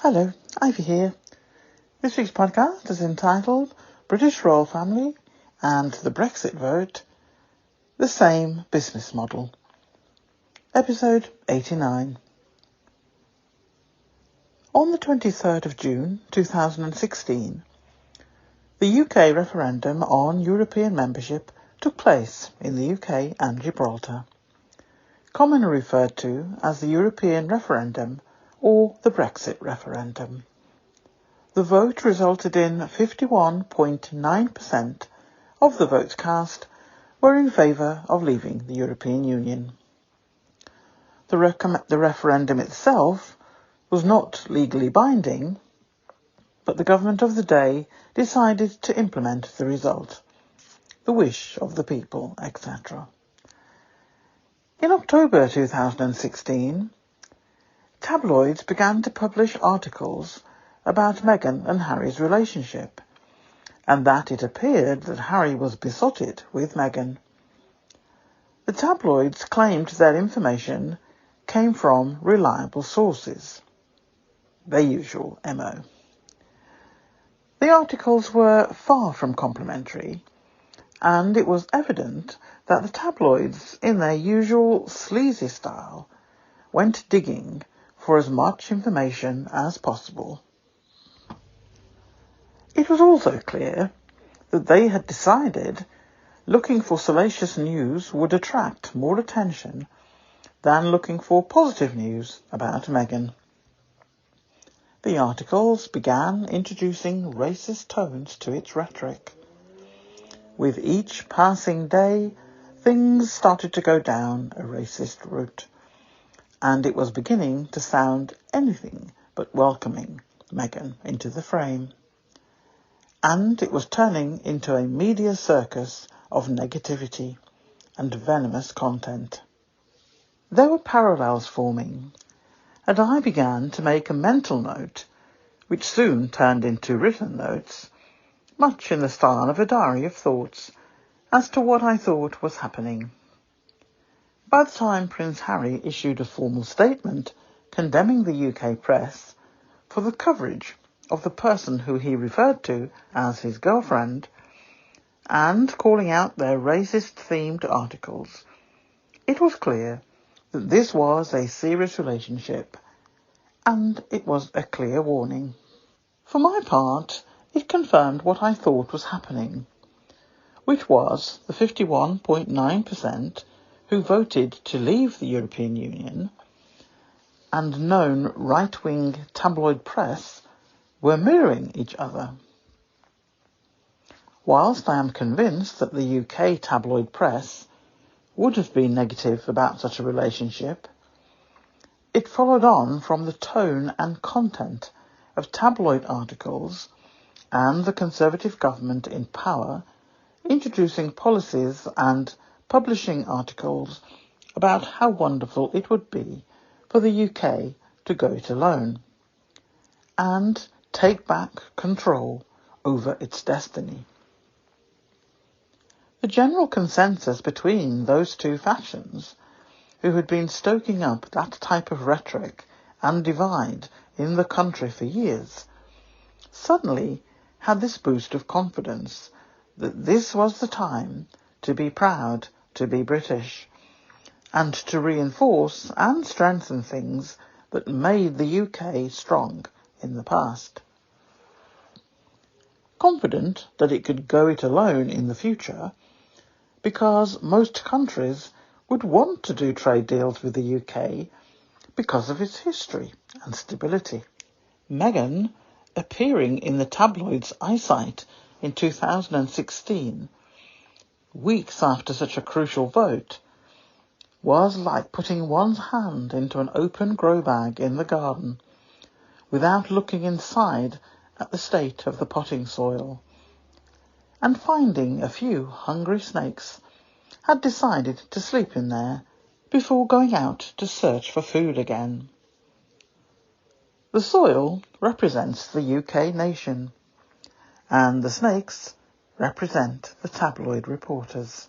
Hello, Ivy here. This week's podcast is entitled British Royal Family and the Brexit Vote, the Same Business Model. Episode 89. On the 23rd of June 2016, the UK referendum on European membership took place in the UK and Gibraltar, commonly referred to as the European referendum or the Brexit referendum. The vote resulted in 51.9% of the votes cast were in favour of leaving the European Union. The referendum itself was not legally binding, but the government of the day decided to implement the result, the wish of the people, etc. In October 2016, tabloids began to publish articles about Meghan and Harry's relationship, and that it appeared that Harry was besotted with Meghan. The tabloids claimed their information came from reliable sources, their usual MO. The articles were far from complimentary, and it was evident that the tabloids, in their usual sleazy style, went digging for as much information as possible. It was also clear that they had decided looking for salacious news would attract more attention than looking for positive news about Meghan. The articles began introducing racist tones to its rhetoric. With each passing day, things started to go down a racist route, and it was beginning to sound anything but welcoming Meghan into the frame. And it was turning into a media circus of negativity and venomous content. There were parallels forming, and I began to make a mental note, which soon turned into written notes, much in the style of a diary of thoughts, as to what I thought was happening. By the time Prince Harry issued a formal statement condemning the UK press for the coverage of the person who he referred to as his girlfriend, and calling out their racist-themed articles, it was clear that this was a serious relationship, and it was a clear warning. For my part, it confirmed what I thought was happening, which was the 51.9% who voted to leave the European Union and known right-wing tabloid press were mirroring each other. Whilst I am convinced that the UK tabloid press would have been negative about such a relationship, it followed on from the tone and content of tabloid articles and the Conservative government in power introducing policies and publishing articles about how wonderful it would be for the UK to go it alone and take back control over its destiny. The general consensus between those two factions, who had been stoking up that type of rhetoric and divide in the country for years, suddenly had this boost of confidence that this was the time to be proud to be British, and to reinforce and strengthen things that made the UK strong in the past. Confident that it could go it alone in the future, because most countries would want to do trade deals with the UK because of its history and stability. Meghan, appearing in the tabloids' eyesight in 2016, weeks after such a crucial vote, was like putting one's hand into an open grow bag in the garden without looking inside at the state of the potting soil, and finding a few hungry snakes had decided to sleep in there before going out to search for food again. The soil represents the UK nation, and the snakes represent the tabloid reporters.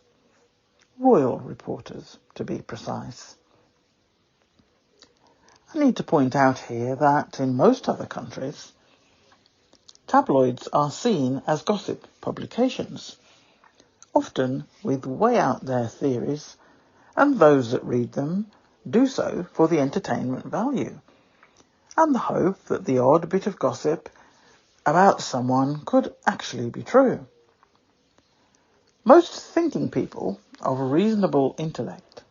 Royal reporters, to be precise. I need to point out here that in most other countries, tabloids are seen as gossip publications, often with way out there theories, and those that read them do so for the entertainment value, and the hope that the odd bit of gossip about someone could actually be true. Most thinking people of reasonable intellect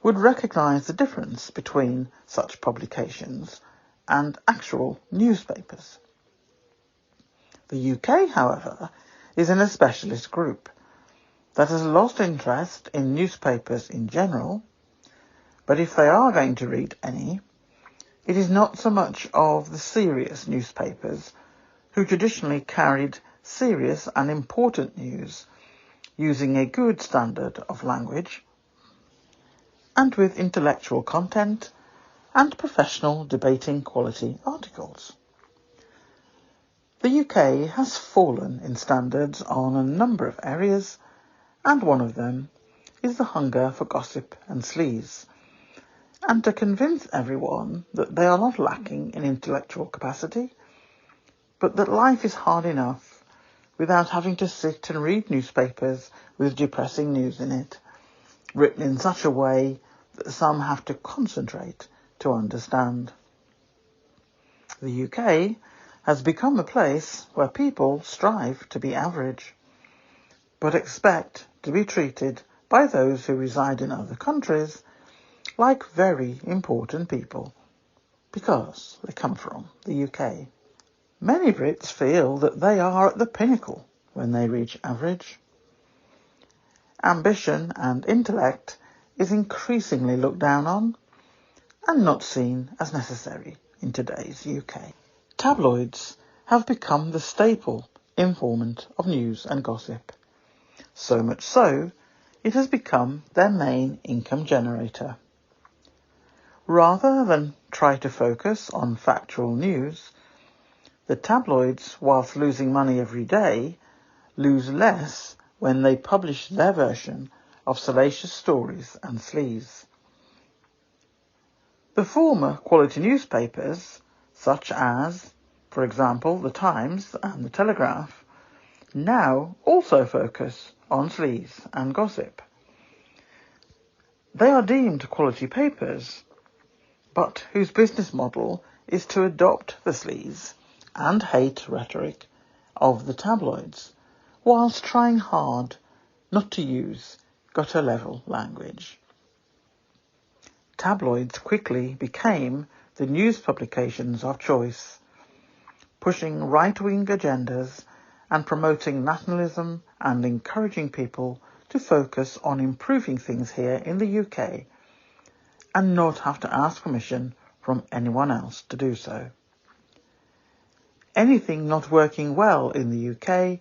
would recognise the difference between such publications and actual newspapers. The UK, however, is in a specialist group that has lost interest in newspapers in general, but if they are going to read any, it is not so much of the serious newspapers who traditionally carried serious and important news using a good standard of language and with intellectual content and professional debating quality articles. The UK has fallen in standards on a number of areas, and one of them is the hunger for gossip and sleaze, and to convince everyone that they are not lacking in intellectual capacity, but that life is hard enough without having to sit and read newspapers with depressing news in it, written in such a way that some have to concentrate to understand. The UK has become a place where people strive to be average, but expect to be treated by those who reside in other countries like very important people, because they come from the UK. Many Brits feel that they are at the pinnacle when they reach average. Ambition and intellect is increasingly looked down on and not seen as necessary in today's UK. Tabloids have become the staple informant of news and gossip. So much so, it has become their main income generator. Rather than try to focus on factual news, the tabloids, whilst losing money every day, lose less when they publish their version of salacious stories and sleaze. The former quality newspapers, such as, for example, The Times and The Telegraph, now also focus on sleaze and gossip. They are deemed quality papers, but whose business model is to adopt the sleaze and hate rhetoric of the tabloids, whilst trying hard not to use gutter-level language. Tabloids quickly became the news publications of choice, pushing right-wing agendas and promoting nationalism and encouraging people to focus on improving things here in the UK and not have to ask permission from anyone else to do so. Anything not working well in the UK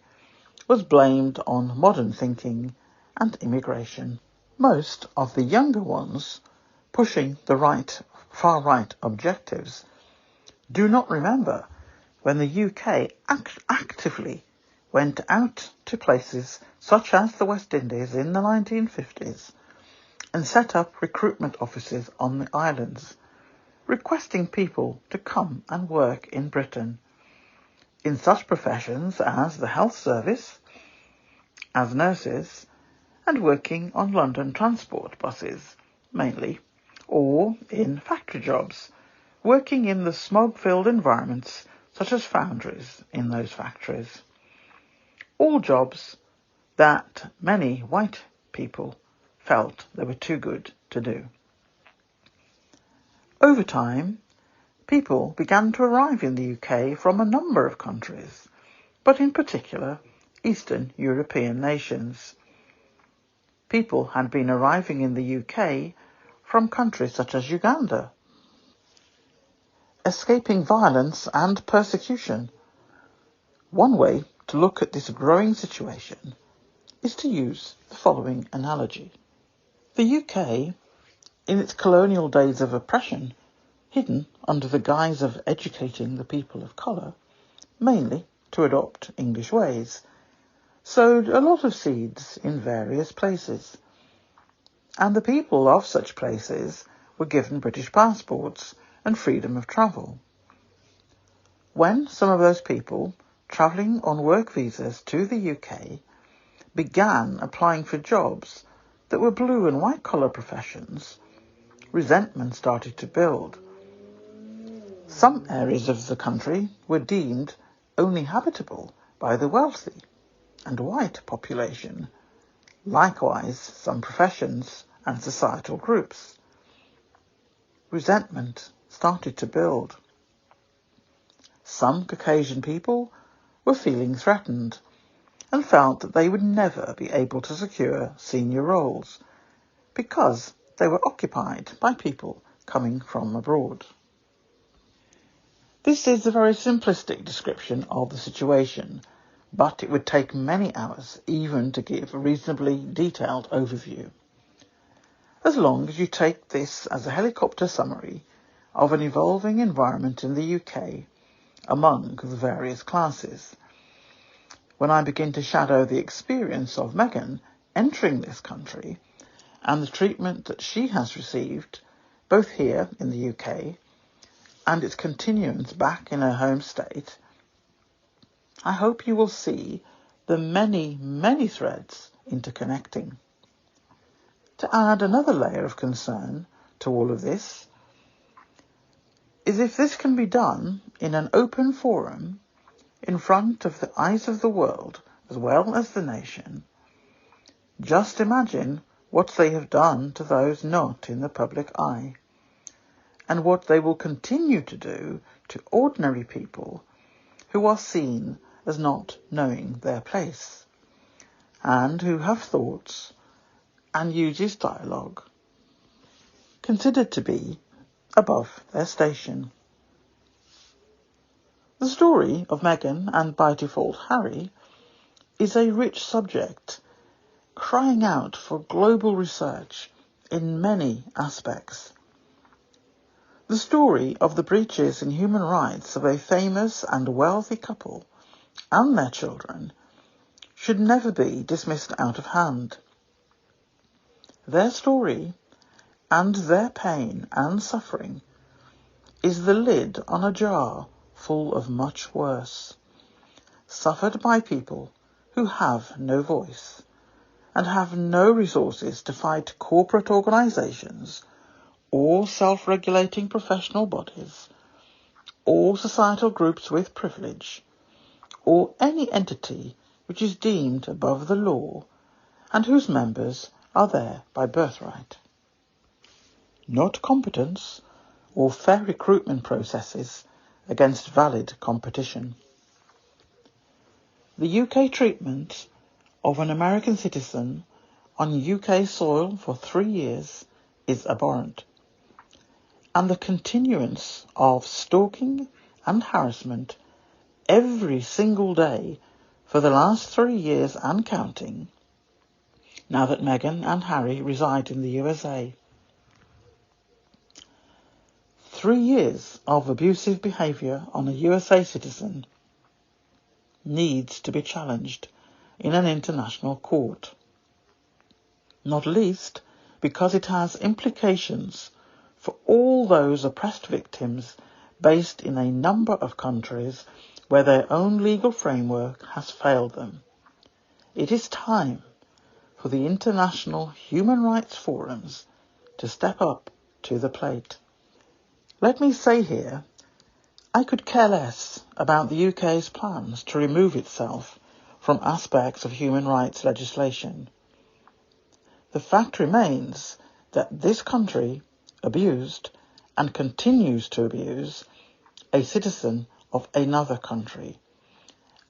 was blamed on modern thinking and immigration. Most of the younger ones pushing the far-right objectives do not remember when the UK actively went out to places such as the West Indies in the 1950s and set up recruitment offices on the islands, requesting people to come and work in Britain in such professions as the health service, as nurses, and working on London transport buses, mainly, or in factory jobs, working in the smog-filled environments such as foundries in those factories. All jobs that many white people felt they were too good to do. Over time, people began to arrive in the UK from a number of countries, but in particular Eastern European nations. People had been arriving in the UK from countries such as Uganda, escaping violence and persecution. One way to look at this growing situation is to use the following analogy. The UK, in its colonial days of oppression, hidden under the guise of educating the people of colour, mainly to adopt English ways, sowed a lot of seeds in various places, and the people of such places were given British passports and freedom of travel. When some of those people travelling on work visas to the UK began applying for jobs that were blue and white collar professions, resentment started to build. Some areas of the country were deemed only habitable by the wealthy and white population, likewise some professions and societal groups. Resentment started to build. Some Caucasian people were feeling threatened and felt that they would never be able to secure senior roles because they were occupied by people coming from abroad. This is a very simplistic description of the situation, but it would take many hours even to give a reasonably detailed overview. As long as you take this as a helicopter summary of an evolving environment in the UK among the various classes. When I begin to shadow the experience of Meghan entering this country and the treatment that she has received, both here in the UK and its continuance back in her home state, I hope you will see the many, many threads interconnecting. To add another layer of concern to all of this is if this can be done in an open forum in front of the eyes of the world as well as the nation, just imagine what they have done to those not in the public eye, and what they will continue to do to ordinary people who are seen as not knowing their place, and who have thoughts and uses dialogue considered to be above their station. The story of Meghan and by default Harry is a rich subject, crying out for global research in many aspects. The story of the breaches in human rights of a famous and wealthy couple and their children should never be dismissed out of hand. Their story and their pain and suffering is the lid on a jar full of much worse, suffered by people who have no voice and have no resources to fight corporate organisations or self-regulating professional bodies or societal groups with privilege or any entity which is deemed above the law and whose members are there by birthright. Not competence or fair recruitment processes against valid competition. The UK treatment of an American citizen on UK soil for 3 years is abhorrent, and the continuance of stalking and harassment every single day for the last 3 years and counting, now that Meghan and Harry reside in the USA. 3 years of abusive behaviour on a USA citizen needs to be challenged in an international court, not least because it has implications for all those oppressed victims based in a number of countries where their own legal framework has failed them. It is time for the international human rights forums to step up to the plate. Let me say here, I could care less about the UK's plans to remove itself from aspects of human rights legislation. The fact remains that this country abused and continues to abuse a citizen of another country,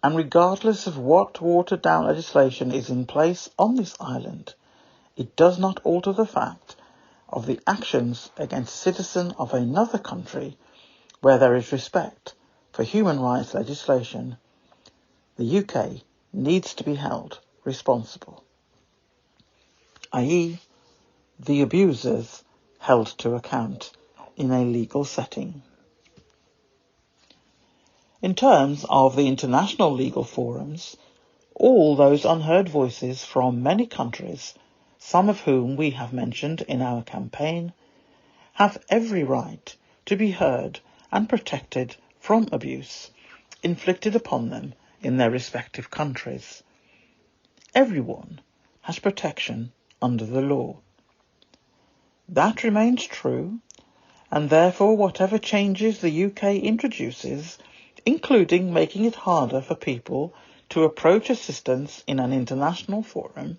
and regardless of what watered-down legislation is in place on this island, it does not alter the fact of the actions against a citizen of another country where there is respect for human rights legislation. The UK needs to be held responsible, i.e., the abusers held to account in a legal setting. In terms of the international legal forums, all those unheard voices from many countries, some of whom we have mentioned in our campaign, have every right to be heard and protected from abuse inflicted upon them in their respective countries. Everyone has protection under the law. That remains true, and therefore whatever changes the UK introduces, including making it harder for people to approach assistance in an international forum,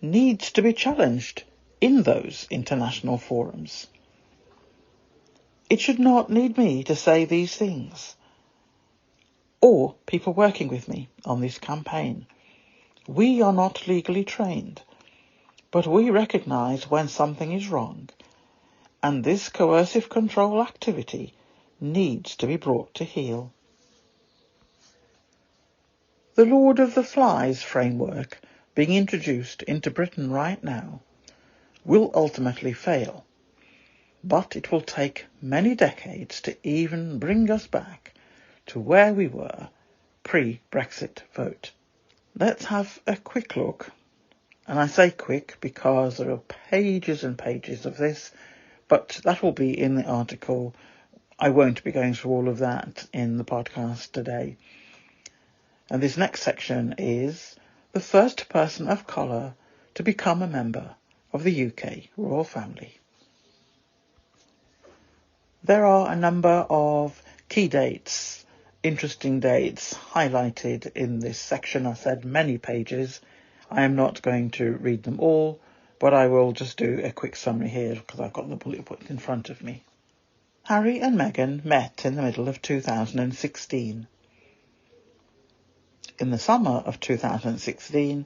needs to be challenged in those international forums. It should not need me to say these things, or people working with me on this campaign. We are not legally trained, but we recognise when something is wrong, and this coercive control activity needs to be brought to heel. The Lord of the Flies framework being introduced into Britain right now will ultimately fail, but it will take many decades to even bring us back to where we were pre-Brexit vote. Let's have a quick look, and I say quick because there are pages and pages of this, but that will be in the article. I won't be going through all of that in the podcast today. And this next section is the first person of colour to become a member of the UK royal family. There are a number of key dates, interesting dates highlighted in this section. I said many pages. I am not going to read them all, but I will just do a quick summary here because I've got the bullet points in front of me. Harry and Meghan met in the middle of 2016. In the summer of 2016,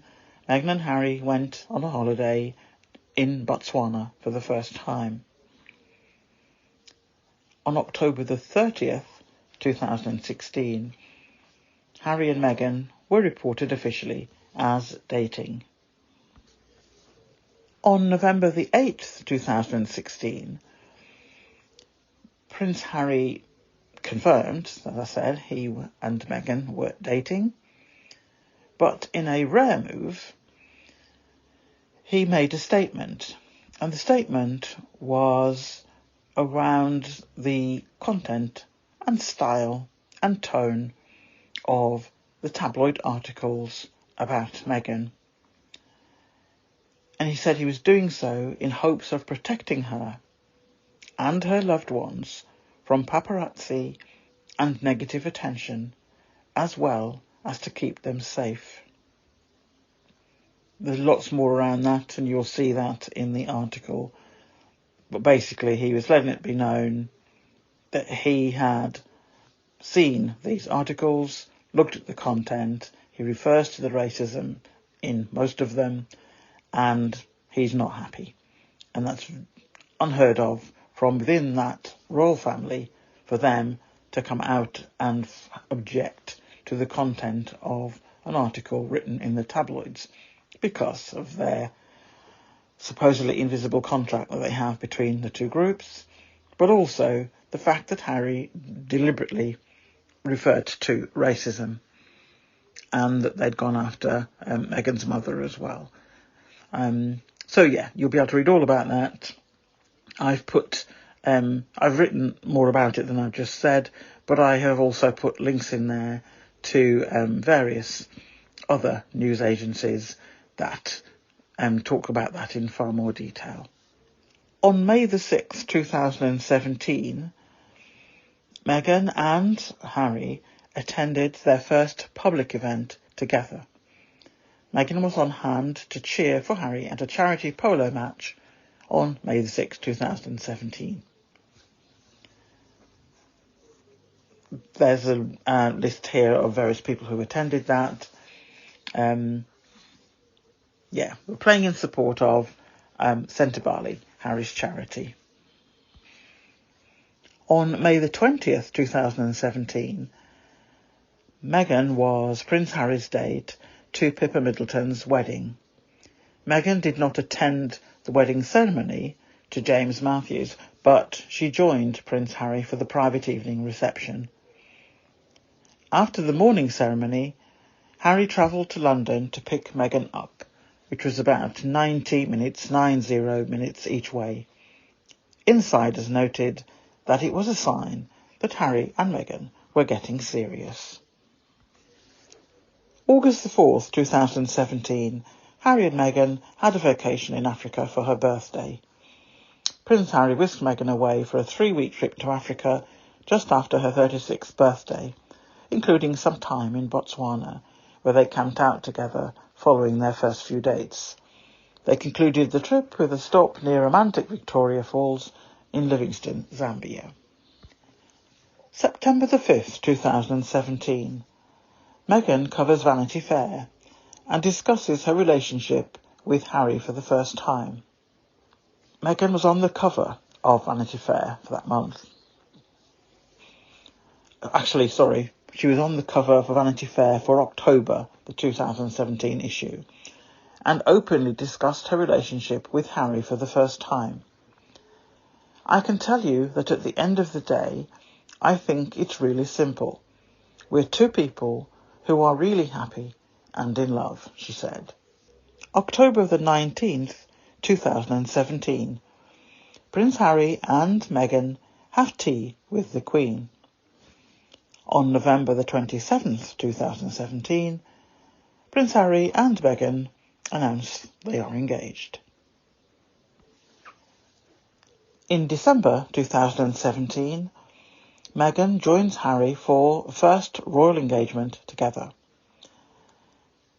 Meghan and Harry went on a holiday in Botswana for the first time. On October the 30th, 2016, Harry and Meghan were reported officially as dating. On November the 8th, 2016, Prince Harry confirmed, as I said, he and Meghan were dating, but in a rare move, he made a statement, and the statement was around the content and style and tone of the tabloid articles about Meghan. And he said he was doing so in hopes of protecting her and her loved ones from paparazzi and negative attention, as well as to keep them safe. There's lots more around that, and you'll see that in the article. But basically, he was letting it be known that he had seen these articles, looked at the content, he refers to the racism in most of them, and he's not happy. And that's unheard of from within that royal family for them to come out and object to the content of an article written in the tabloids because of their supposedly invisible contract that they have between the two groups, but also the fact that Harry deliberately referred to racism and that they'd gone after Meghan's mother as well. So yeah, you'll be able to read all about that. I've written more about it than I've just said, but I have also put links in there to various other news agencies that talk about that in far more detail. On May the 6th, 2017, Meghan and Harry attended their first public event together. Meghan was on hand to cheer for Harry at a charity polo match on May the 6th, 2017. There's a list here of various people who attended that. We're playing in support of Centre Barley, Harry's charity. On May the 20th, 2017, Meghan was Prince Harry's date to Pippa Middleton's wedding. Meghan did not attend the wedding ceremony to James Matthews, but she joined Prince Harry for the private evening reception. After the morning ceremony, Harry travelled to London to pick Meghan up, which was about 90 minutes each way. Insiders noted that it was a sign that Harry and Meghan were getting serious. August the 4th, 2017, Harry and Meghan had a vacation in Africa for her birthday. Prince Harry whisked Meghan away for a 3-week trip to Africa just after her 36th birthday, including some time in Botswana, where they camped out together following their first few dates. They concluded the trip with a stop near romantic Victoria Falls in Livingstone, Zambia. September the 5th, 2017. Meghan covers Vanity Fair and discusses her relationship with Harry for the first time. Meghan was on the cover of Vanity Fair for that month. She was on the cover of Vanity Fair for October, the 2017 issue, and openly discussed her relationship with Harry for the first time. I can tell you that at the end of the day, I think it's really simple. We're two people who are really happy and in love, she said. October the 19th, 2017. Prince Harry and Meghan have tea with the Queen. On November the 27th, 2017, Prince Harry and Meghan announced they are engaged. In December 2017, Meghan joins Harry for first royal engagement together.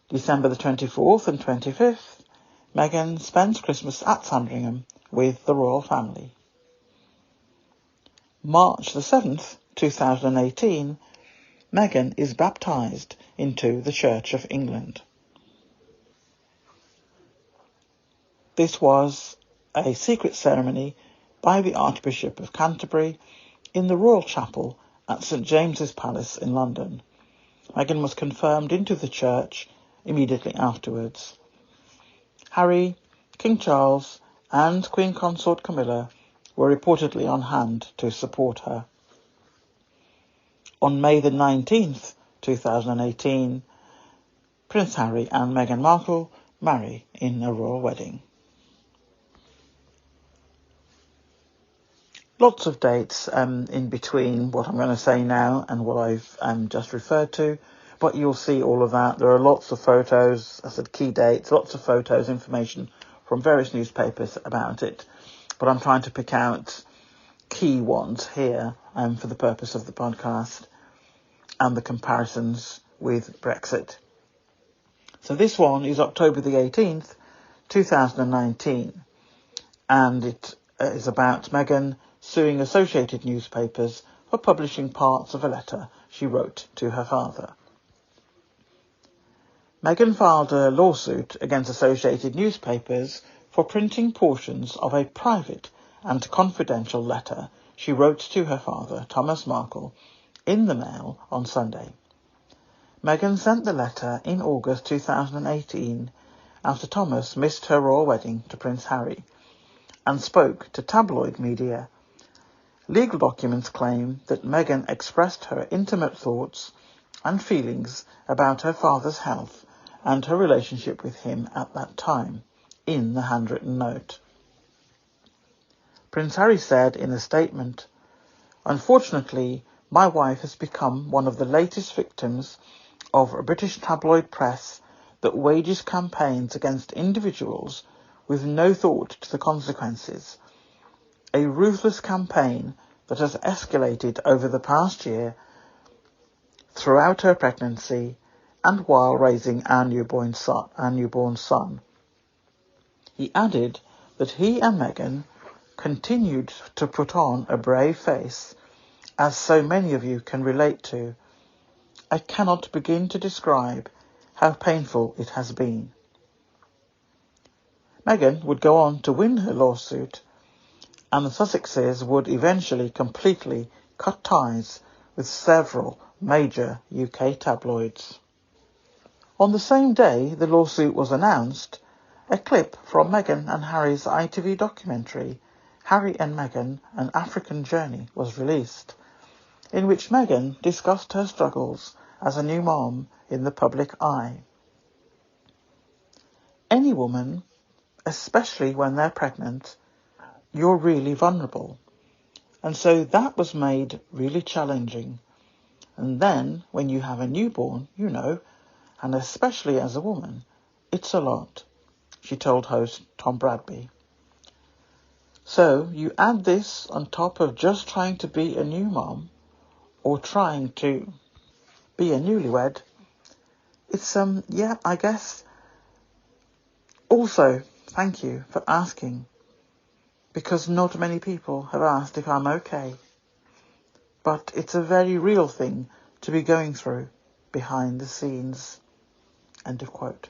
December the 24th and 25th, Meghan spends Christmas at Sandringham with the royal family. March the 7th, 2018, Meghan is baptised into the Church of England. This was a secret ceremony by the Archbishop of Canterbury in the Royal Chapel at St James's Palace in London. Meghan was confirmed into the church immediately afterwards. Harry, King Charles and Queen Consort Camilla were reportedly on hand to support her. On May the 19th, 2018, Prince Harry and Meghan Markle marry in a royal wedding. Lots of dates in between what I'm going to say now and what I've just referred to, but you'll see all of that. There are lots of photos, I said key dates, lots of photos, information from various newspapers about it, but I'm trying to pick out key ones here for the purpose of the podcast and the comparisons with Brexit. So this one is October the 18th, 2019, and it is about Meghan suing Associated Newspapers for publishing parts of a letter she wrote to her father. Meghan filed a lawsuit against Associated Newspapers for printing portions of a private and confidential letter she wrote to her father, Thomas Markle, in the Mail on Sunday. Meghan sent the letter in August 2018 after Thomas missed her royal wedding to Prince Harry and spoke to tabloid media. Legal documents claim that Meghan expressed her intimate thoughts and feelings about her father's health and her relationship with him at that time in the handwritten note. Prince Harry said in a statement, "Unfortunately, my wife has become one of the latest victims of a British tabloid press that wages campaigns against individuals with no thought to the consequences. A ruthless campaign that has escalated over the past year throughout her pregnancy and while raising our newborn son. He added that he and Meghan continued to put on a brave face, as so many of you can relate to. I cannot begin to describe how painful it has been." Meghan would go on to win her lawsuit, and the Sussexes would eventually completely cut ties with several major UK tabloids. On the same day the lawsuit was announced, a clip from Meghan and Harry's ITV documentary, Harry and Meghan, An African Journey, was released, in which Meghan discussed her struggles as a new mom in the public eye. Any woman, especially when they're pregnant, you're really vulnerable. And so that was made really challenging. And then when you have a newborn, and especially as a woman, it's a lot, she told host Tom Bradby. So you add this on top of just trying to be a new mom or trying to be a newlywed. It's, I guess. Also, thank you for asking, because not many people have asked if I'm okay. But it's a very real thing to be going through behind the scenes. End of quote.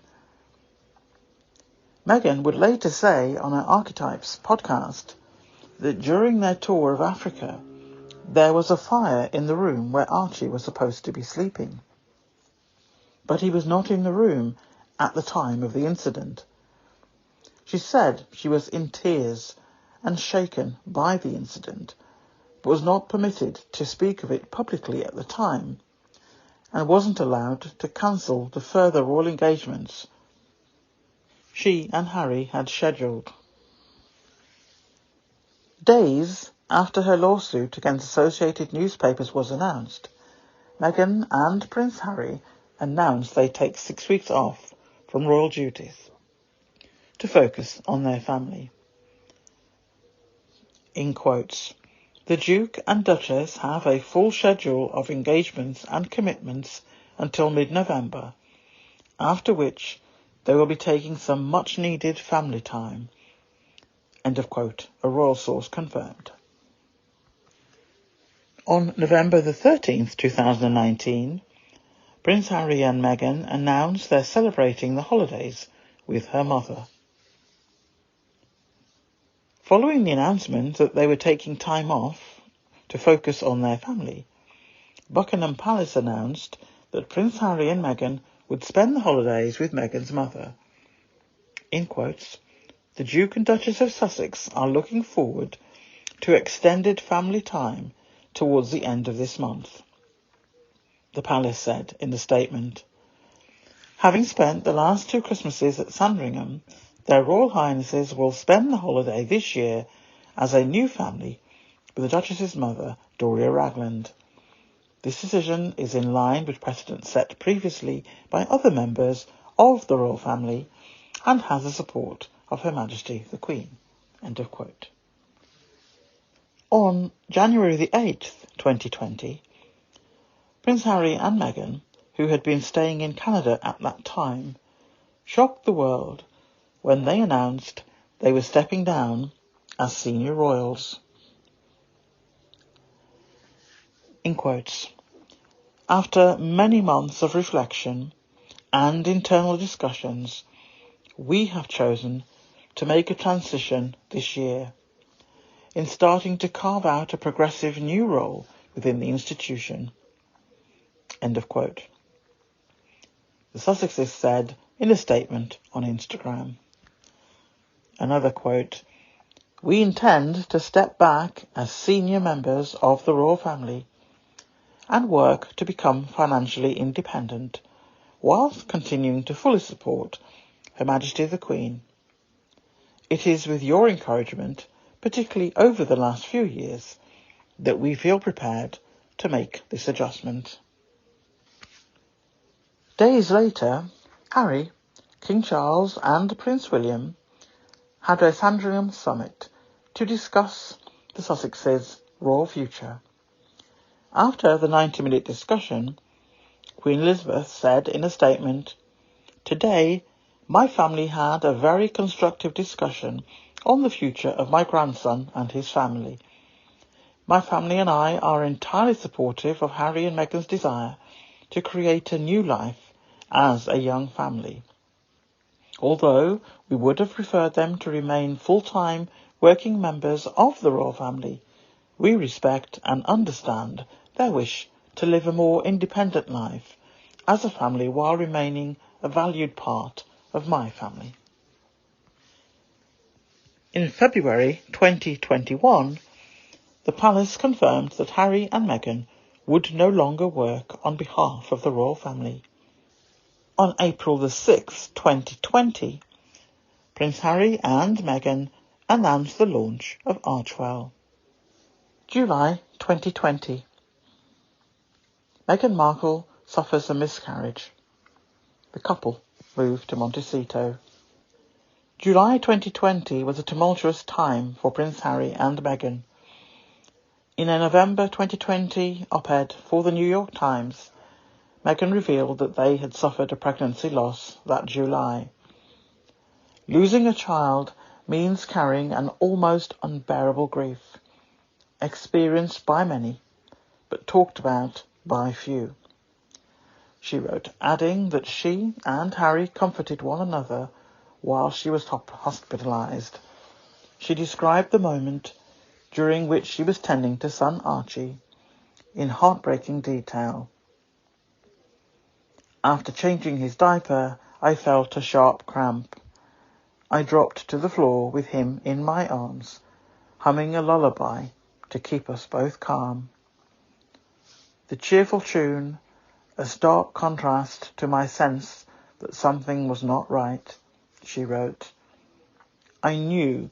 Meghan would later say on her Archetypes podcast that during their tour of Africa, there was a fire in the room where Archie was supposed to be sleeping. But he was not in the room at the time of the incident. She said she was in tears and shaken by the incident, but was not permitted to speak of it publicly at the time, and wasn't allowed to cancel the further royal engagements she and Harry had scheduled. Days after her lawsuit against Associated Newspapers was announced, Meghan and Prince Harry announced they take 6 weeks off from royal duties to focus on their family. In quotes, the Duke and Duchess have a full schedule of engagements and commitments until mid-November, after which they will be taking some much-needed family time. End of quote, a royal source confirmed. On November the 13th, 2019, Prince Harry and Meghan announced they're celebrating the holidays with her mother. Following the announcement that they were taking time off to focus on their family, Buckingham Palace announced that Prince Harry and Meghan would spend the holidays with Meghan's mother. In quotes, the Duke and Duchess of Sussex are looking forward to extended family time towards the end of this month, the palace said in the statement. Having spent the last 2 Christmases at Sandringham, their Royal Highnesses will spend the holiday this year as a new family with the Duchess's mother, Doria Ragland. This decision is in line with precedents set previously by other members of the royal family and has the support of Her Majesty the Queen. End of quote. On January the 8th, 2020, Prince Harry and Meghan, who had been staying in Canada at that time, shocked the world when they announced they were stepping down as senior royals. In quotes, after many months of reflection and internal discussions, we have chosen to make a transition this year in starting to carve out a progressive new role within the institution. End of quote. The Sussexes said in a statement on Instagram. Another quote, we intend to step back as senior members of the royal family and work to become financially independent whilst continuing to fully support Her Majesty the Queen. It is with your encouragement, particularly over the last few years, that we feel prepared to make this adjustment. Days later, Harry, King Charles and Prince William had a Sandringham summit to discuss the Sussexes' royal future. After the 90-minute discussion, Queen Elizabeth said in a statement, today, my family had a very constructive discussion on the future of my grandson and his family. My family and I are entirely supportive of Harry and Meghan's desire to create a new life as a young family. Although we would have preferred them to remain full-time working members of the royal family, we respect and understand their wish to live a more independent life as a family while remaining a valued part of my family. In February 2021, the palace confirmed that Harry and Meghan would no longer work on behalf of the royal family. On April the 6th, 2020, Prince Harry and Meghan announced the launch of Archewell. July 2020. Meghan Markle suffers a miscarriage. The couple moved to Montecito. July 2020 was a tumultuous time for Prince Harry and Meghan. In a November 2020 op-ed for the New York Times, Meghan revealed that they had suffered a pregnancy loss that July. Losing a child means carrying an almost unbearable grief, experienced by many, but talked about by few. She wrote, adding that she and Harry comforted one another while she was hospitalised. She described the moment during which she was tending to son Archie in heartbreaking detail. After changing his diaper, I felt a sharp cramp. I dropped to the floor with him in my arms, humming a lullaby to keep us both calm. The cheerful tune, a stark contrast to my sense that something was not right, she wrote. I knew,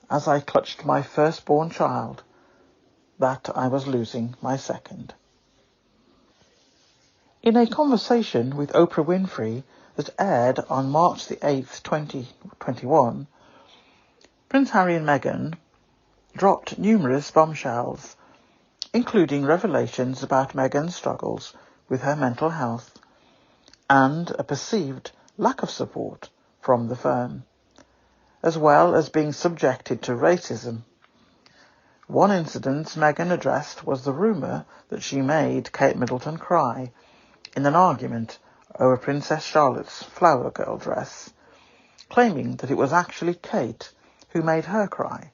as I clutched my firstborn child, that I was losing my second. In a conversation with Oprah Winfrey that aired on March the 8th, 2021, Prince Harry and Meghan dropped numerous bombshells, including revelations about Meghan's struggles with her mental health and a perceived lack of support from the firm, as well as being subjected to racism. One incident Meghan addressed was the rumour that she made Kate Middleton cry in an argument over Princess Charlotte's flower girl dress, claiming that it was actually Kate who made her cry,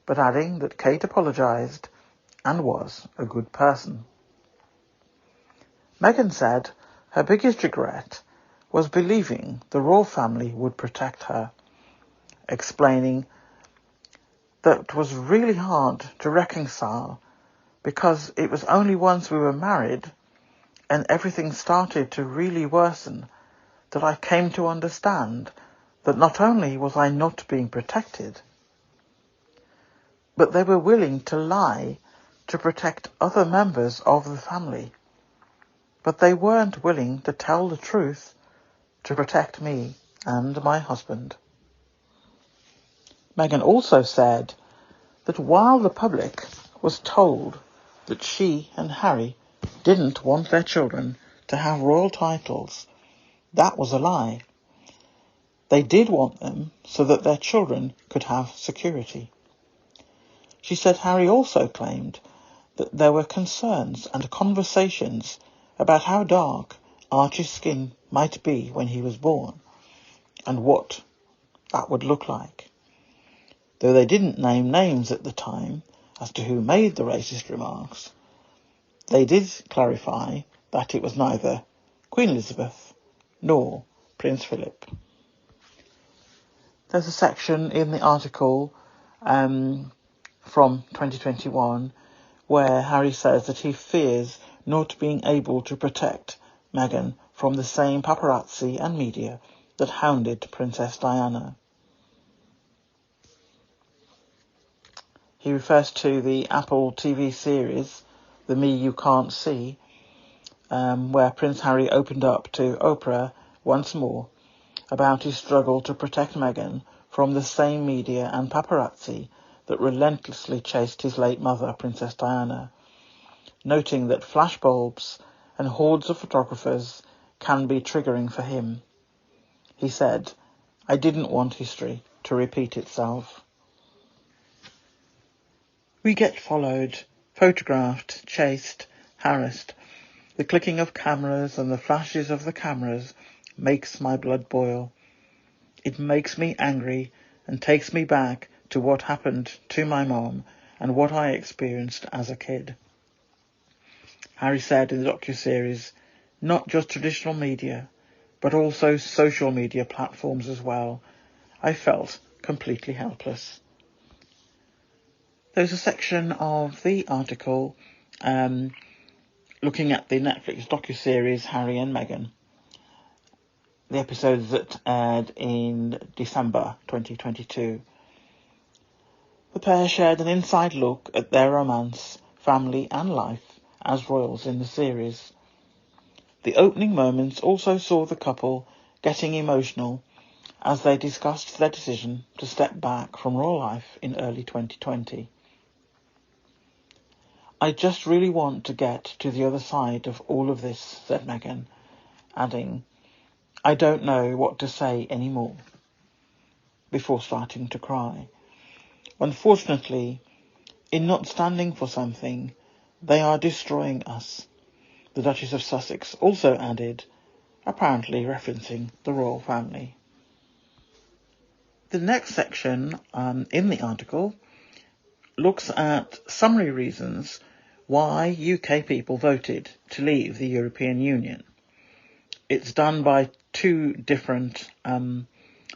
but adding that Kate apologised and was a good person. Meghan said her biggest regret was believing the royal family would protect her, explaining that it was really hard to reconcile because it was only once we were married and everything started to really worsen that I came to understand that not only was I not being protected, but they were willing to lie to protect other members of the family. But they weren't willing to tell the truth to protect me and my husband. Meghan also said that while the public was told that she and Harry didn't want their children to have royal titles, that was a lie. They did want them so that their children could have security. She said Harry also claimed that there were concerns and conversations about how dark Archie's skin might be when he was born and what that would look like. Though they didn't name names at the time as to who made the racist remarks, they did clarify that it was neither Queen Elizabeth nor Prince Philip. There's a section in the article from 2021 where Harry says that he fears not being able to protect Meghan from the same paparazzi and media that hounded Princess Diana. He refers to the Apple TV series, The Me You Can't See, where Prince Harry opened up to Oprah once more about his struggle to protect Meghan from the same media and paparazzi that relentlessly chased his late mother, Princess Diana, noting that flashbulbs and hordes of photographers can be triggering for him. He said, I didn't want history to repeat itself. We get followed, photographed, chased, harassed. The clicking of cameras and the flashes of the cameras makes my blood boil. It makes me angry and takes me back to what happened to my mom and what I experienced as a kid. Harry said in the docuseries, not just traditional media, but also social media platforms as well. I felt completely helpless. There's a section of the article looking at the Netflix docuseries Harry and Meghan, the episodes that aired in December 2022. The pair shared an inside look at their romance, family and life as royals in the series. The opening moments also saw the couple getting emotional as they discussed their decision to step back from royal life in early 2020. "I just really want to get to the other side of all of this," said Meghan, adding, "I don't know what to say anymore," before starting to cry. "Unfortunately, in not standing for something, they are destroying us," the Duchess of Sussex also added, apparently referencing the royal family. The next section in the article looks at summary reasons why UK people voted to leave the European Union. It's done by two different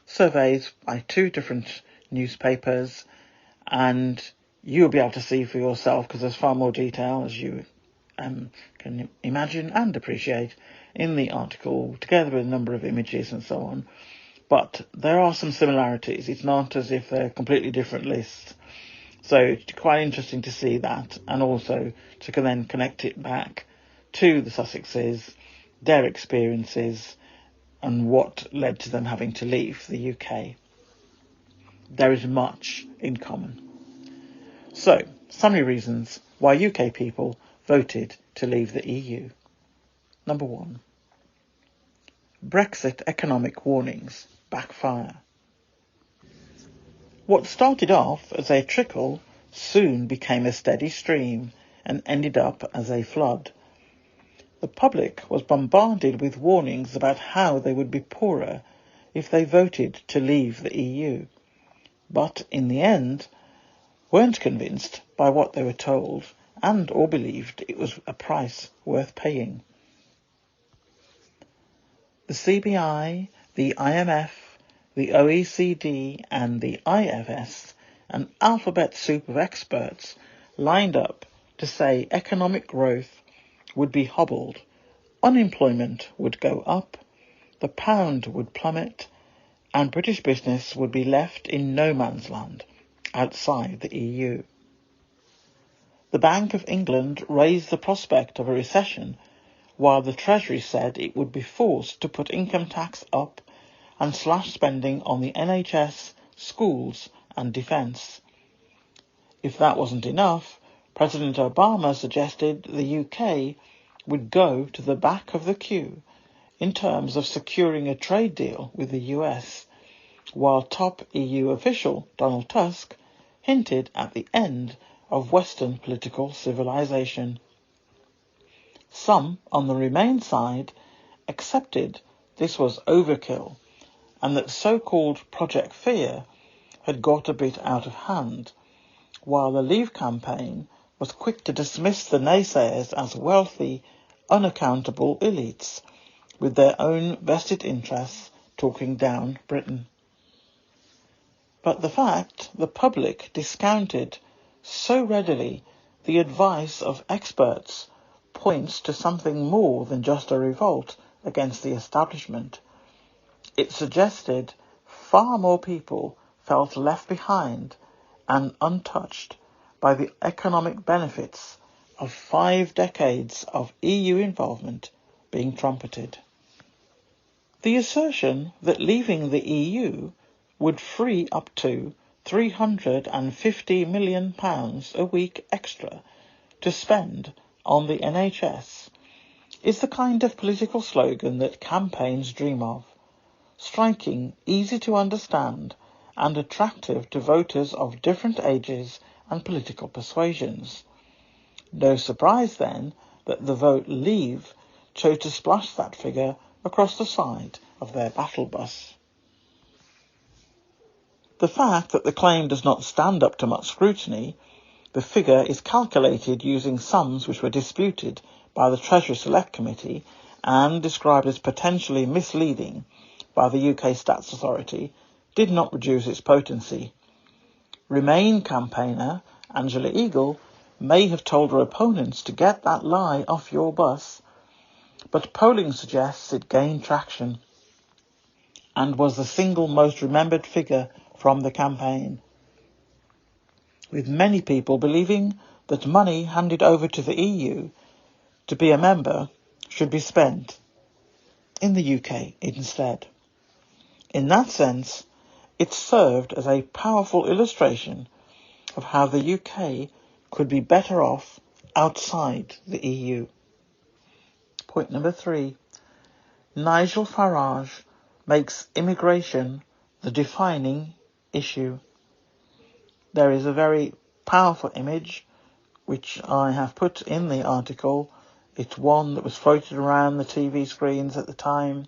surveys by two different newspapers, and you'll be able to see for yourself because there's far more detail, as you can imagine and appreciate, in the article, together with a number of images and so on. But there are some similarities. It's not as if they're completely different lists. So it's quite interesting to see that, and also to then connect it back to the Sussexes, their experiences, and what led to them having to leave the UK. There is much in common. So, summary reasons why UK people voted to leave the EU. Number 1. Brexit economic warnings backfire. What started off as a trickle soon became a steady stream and ended up as a flood. The public was bombarded with warnings about how they would be poorer if they voted to leave the EU, but in the end weren't convinced by what they were told and or believed it was a price worth paying. The CBI, the IMF, the OECD and the IFS, an alphabet soup of experts, lined up to say economic growth would be hobbled, unemployment would go up, the pound would plummet, and British business would be left in no man's land outside the EU. The Bank of England raised the prospect of a recession, while the Treasury said it would be forced to put income tax up and slash spending on the NHS, schools and defence. If that wasn't enough, President Obama suggested the UK would go to the back of the queue in terms of securing a trade deal with the US, while top EU official Donald Tusk hinted at the end of Western political civilization. Some on the Remain side accepted this was overkill and that so-called Project Fear had got a bit out of hand, while the Leave campaign was quick to dismiss the naysayers as wealthy, unaccountable elites with their own vested interests talking down Britain. But the fact the public discounted so readily the advice of experts points to something more than just a revolt against the establishment. It suggested far more people felt left behind and untouched by the economic benefits of 5 decades of EU involvement being trumpeted. The assertion that leaving the EU would free up to £350 million a week extra to spend on the NHS is the kind of political slogan that campaigns dream of, striking, easy to understand and attractive to voters of different ages and political persuasions. No surprise then that the vote Leave chose to splash that figure across the side of their battle bus. The fact that the claim does not stand up to much scrutiny, the figure is calculated using sums which were disputed by the Treasury Select Committee and described as potentially misleading by the UK Stats Authority, did not reduce its potency. Remain campaigner Angela Eagle may have told her opponents to get that lie off your bus, but polling suggests it gained traction and was the single most remembered figure from the campaign. with many people believing that money handed over to the EU to be a member should be spent in the UK instead. In that sense, it served as a powerful illustration of how the UK could be better off outside the EU. Point number 3. Nigel Farage makes immigration the defining issue. There is a very powerful image which I have put in the article. It's one that was floated around the TV screens at the time.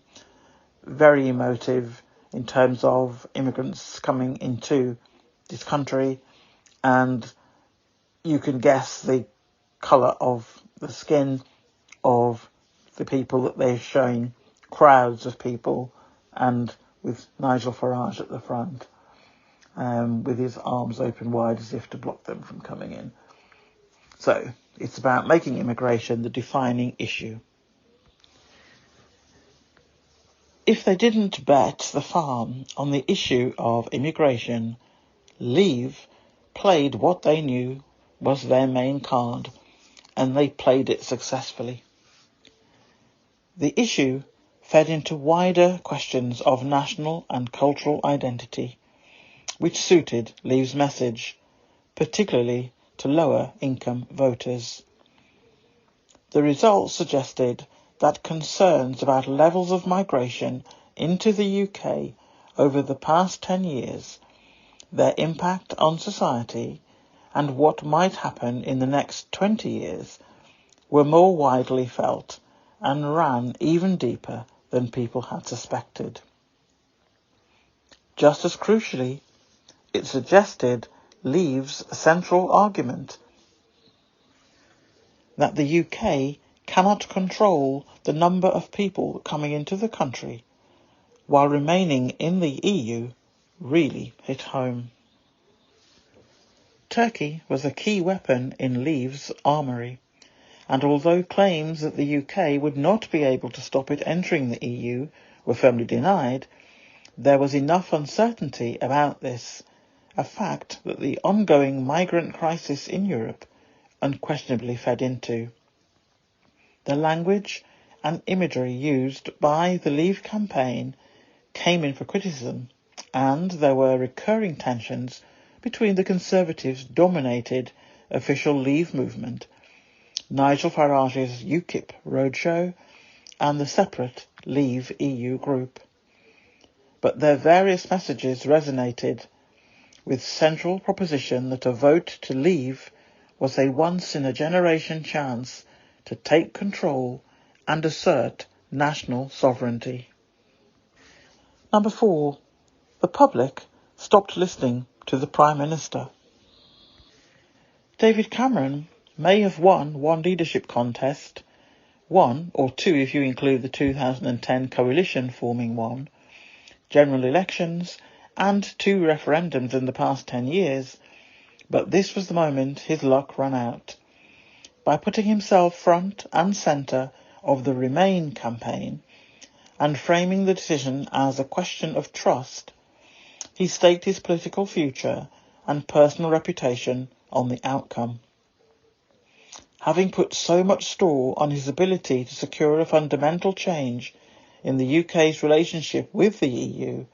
Very emotive in terms of immigrants coming into this country, and you can guess the colour of the skin of the people that they're showing, crowds of people, and with Nigel Farage at the front, with his arms open wide as if to block them from coming in. So it's about making immigration the defining issue. If they didn't bet the farm on the issue of immigration, Leave played what they knew was their main card, and they played it successfully. The issue fed into wider questions of national and cultural identity, which suited Leave's message, particularly to lower income voters. The results suggested that concerns about levels of migration into the UK over the past 10 years, their impact on society, and what might happen in the next 20 years were more widely felt and ran even deeper than people had suspected. Just as crucially, it suggested Leave's central argument that the UK cannot control the number of people coming into the country, while remaining in the EU really hit home. Turkey was a key weapon in Leave's armoury, and although claims that the UK would not be able to stop it entering the EU were firmly denied, there was enough uncertainty about this, a fact that the ongoing migrant crisis in Europe unquestionably fed into. The language and imagery used by the Leave campaign came in for criticism, and there were recurring tensions between the Conservatives-dominated official Leave movement, Nigel Farage's UKIP roadshow, and the separate Leave EU group. But their various messages resonated, with central proposition that a vote to Leave was a once-in-a-generation chance to take control and assert national sovereignty. Number 4. The public stopped listening to the Prime Minister. David Cameron may have won one leadership contest, one or two if you include the 2010 coalition forming one, general elections, and 2 referendums in the past 10 years, but this was the moment his luck ran out. By putting himself front and centre of the Remain campaign and framing the decision as a question of trust, he staked his political future and personal reputation on the outcome. Having put so much store on his ability to secure a fundamental change in the UK's relationship with the EU,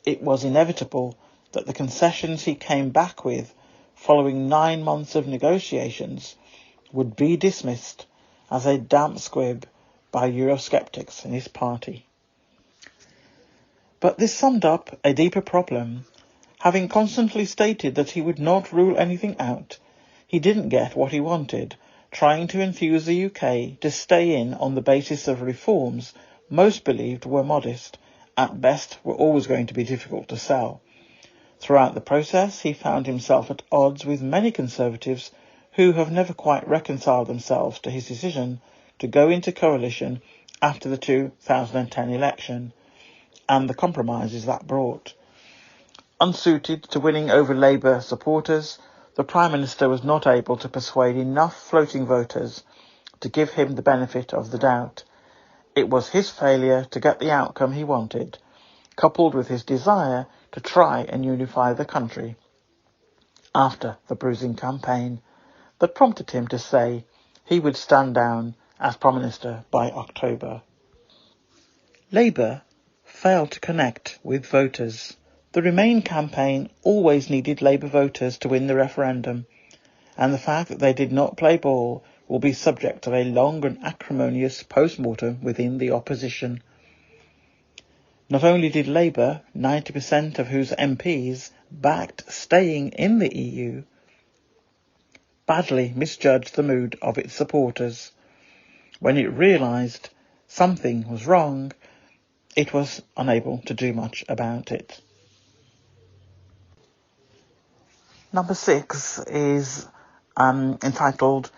it was inevitable that the concessions he came back with following 9 months of negotiations would be dismissed as a damp squib by Eurosceptics in his party. But this summed up a deeper problem. Having constantly stated that he would not rule anything out, he didn't get what he wanted, trying to enthuse the UK to stay in on the basis of reforms most believed were modest, at best were always going to be difficult to sell. Throughout the process, he found himself at odds with many Conservatives who have never quite reconciled themselves to his decision to go into coalition after the 2010 election, and the compromises that brought. Unsuited to winning over Labour supporters, the Prime Minister was not able to persuade enough floating voters to give him the benefit of the doubt. It was his failure to get the outcome he wanted, coupled with his desire to try and unify the country. after the bruising campaign that prompted him to say he would stand down as Prime Minister by October. Labour failed to connect with voters. The Remain campaign always needed Labour voters to win the referendum, and the fact that they did not play ball will be subject to a long and acrimonious post-mortem within the opposition. Not only did Labour, 90% of whose MPs backed staying in the EU, badly misjudged the mood of its supporters. When it realised something was wrong, it was unable to do much about it. Number 6 is entitled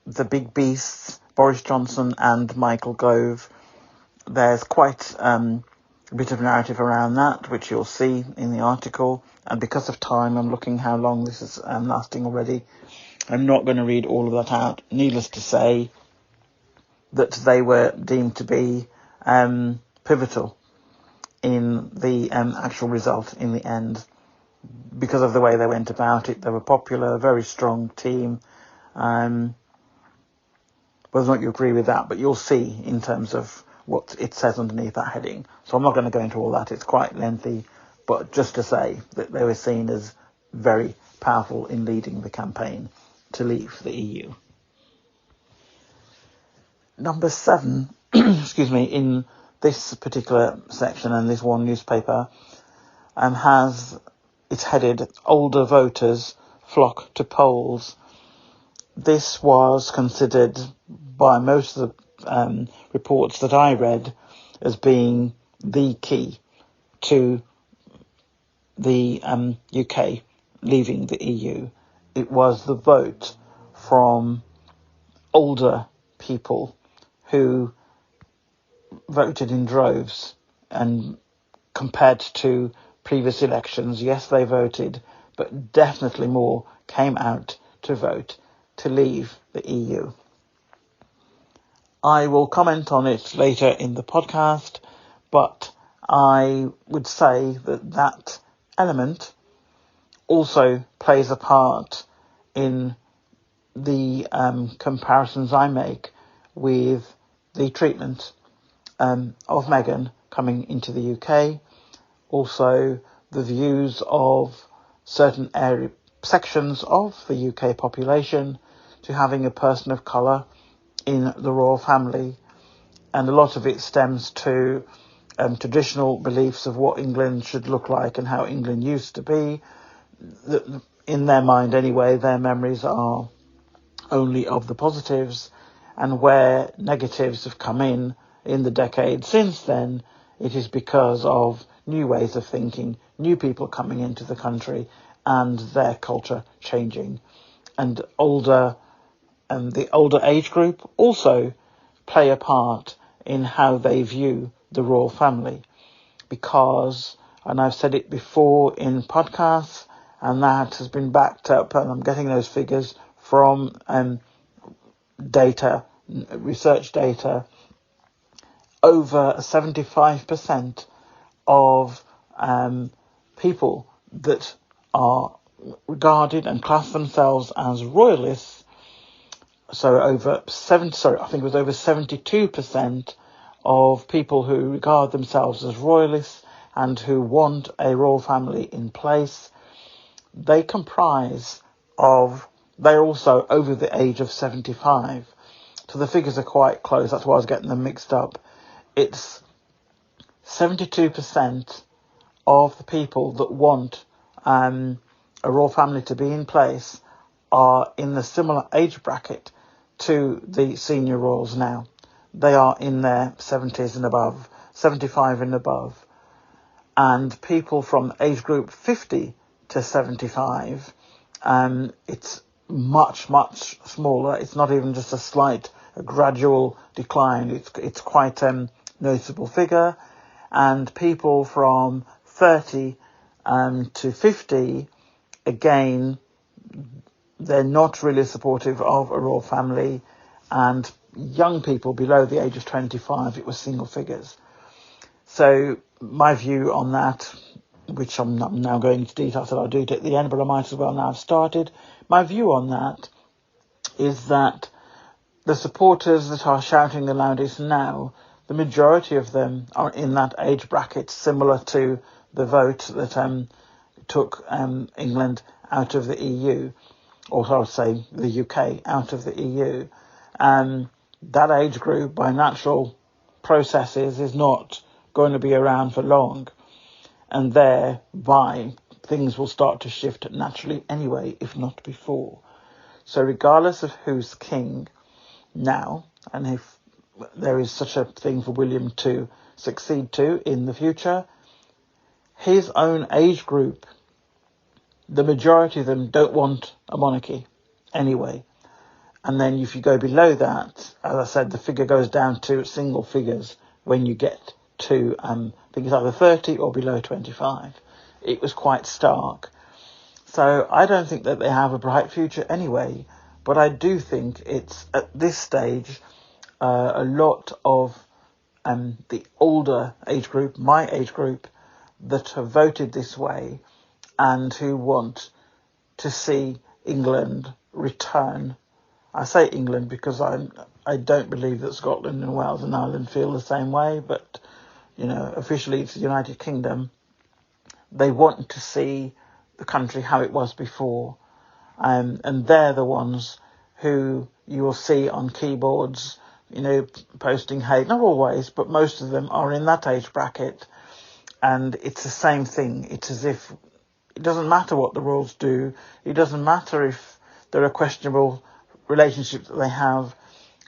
The Big Beasts, Boris Johnson and Michael Gove. There's quite a bit of narrative around that, which you'll see in the article. And because of time, I'm looking how long this is lasting already. I'm not going to read all of that out. Needless to say that they were deemed to be pivotal in the actual result in the end. Because of the way they went about it, they were popular, very strong team. Whether or not you agree with that, but you'll see in terms of what it says underneath that heading. So I'm not going to go into all that, it's quite lengthy, but just to say that they were seen as very powerful in leading the campaign to leave the EU. Number 7, in this particular section and this one newspaper, it's headed Older Voters Flock to Polls. This was considered by most of the reports that I read as being the key to the UK leaving the EU. It was the vote from older people who voted in droves, and compared to previous elections, yes, they voted, but definitely more came out to vote to leave the EU. I will comment on it later in the podcast, but I would say that element also plays a part in the comparisons I make with the treatment of Meghan coming into the UK, also the views of certain sections of the UK population to having a person of colour in the royal family, and a lot of it stems to traditional beliefs of what England should look like and how England used to be. In their mind anyway, their memories are only of the positives, and where negatives have come in the decades since then, it is because of new ways of thinking, new people coming into the country and their culture changing. And the older age group also play a part in how they view the royal family, because, and I've said it before in podcasts, and that has been backed up, and I'm getting those figures from data, research data, over 75% of people that are regarded and class themselves as royalists, so over 72% of people who regard themselves as royalists and who want a royal family in place, they're also over the age of 75. So the figures are quite close, that's why I was getting them mixed up. It's 72% of the people that want a royal family to be in place are in the similar age bracket to the senior royals now. They are in their 70s and above, 75 and above. And people from age group 50 to 75, it's much, much smaller. It's not even just a gradual decline. It's quite a noticeable figure. And people from 30 to 50, again, they're not really supportive of a royal family. And young people below the age of 25, it was single figures. So my view on that which I'm not now going into detail, so I'll do it at the end, but I might as well now have started. My view on that is that the supporters that are shouting the loudest now, the majority of them are in that age bracket, similar to the vote that took England out of the EU, or I would say the UK out of the EU. That age group, by natural processes, is not going to be around for long, and thereby things will start to shift naturally anyway, if not before. So regardless of who's king now, and if there is such a thing for William to succeed to in the future, his own age group, the majority of them don't want a monarchy anyway. And then if you go below that, as I said, the figure goes down to single figures when you get to, I think it's either 30 or below 25. It was quite stark. So I don't think that they have a bright future anyway, but I do think it's, at this stage, a lot of the older age group, my age group, that have voted this way and who want to see England return. I say England because I don't believe that Scotland and Wales and Ireland feel the same way, but, you know, officially it's the United Kingdom. They want to see the country how it was before. And they're the ones who you will see on keyboards, you know, posting hate. Not always, but most of them are in that age bracket. And it's the same thing. It's as if it doesn't matter what the royals do. It doesn't matter if there are questionable relationships that they have,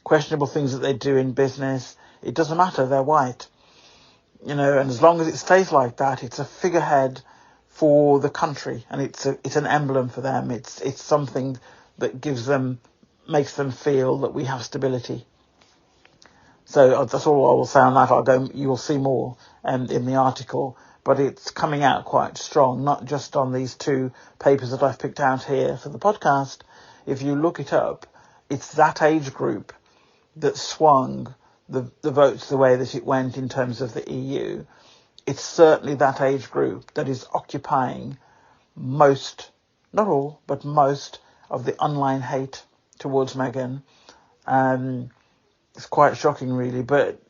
questionable things that they do in business. It doesn't matter. They're white. You know, and as long as it stays like that, it's a figurehead for the country, and it's an emblem for them. It's something that makes them feel that we have stability. So that's all I will say on that. You will see more in the article, but it's coming out quite strong, not just on these two papers that I've picked out here for the podcast. If you look it up, it's that age group that swung the votes the way that it went in terms of the EU. It's certainly that age group that is occupying most, not all, but most of the online hate towards Meghan. It's quite shocking, really, but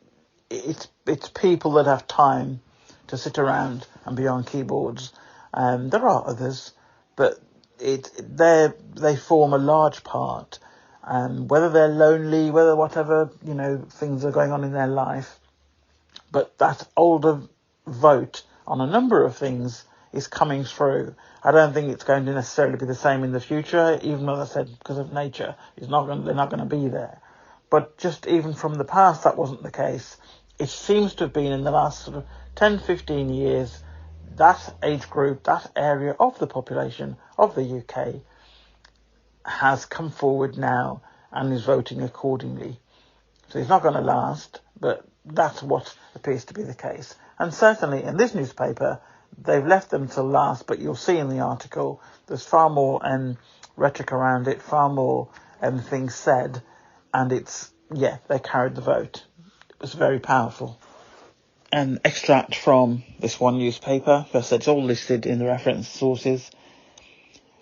it's people that have time to sit around and be on keyboards. There are others, but they form a large part. Whether they're lonely, whether whatever, you know, things are going on in their life, but that older vote on a number of things is coming through. I don't think it's going to necessarily be the same in the future, even though I said because of nature, they're not going to be there. But just even from the past, that wasn't the case. It seems to have been in the last sort of 10, 15 years, that age group, that area of the population of the UK has come forward now and is voting accordingly. So it's not going to last, but that's what appears to be the case. And certainly in this newspaper, they've left them till last, but you'll see in the article there's far more rhetoric around it, far more things said, and they carried the vote. It was very powerful. An extract from this one newspaper, first it's all listed in the reference sources.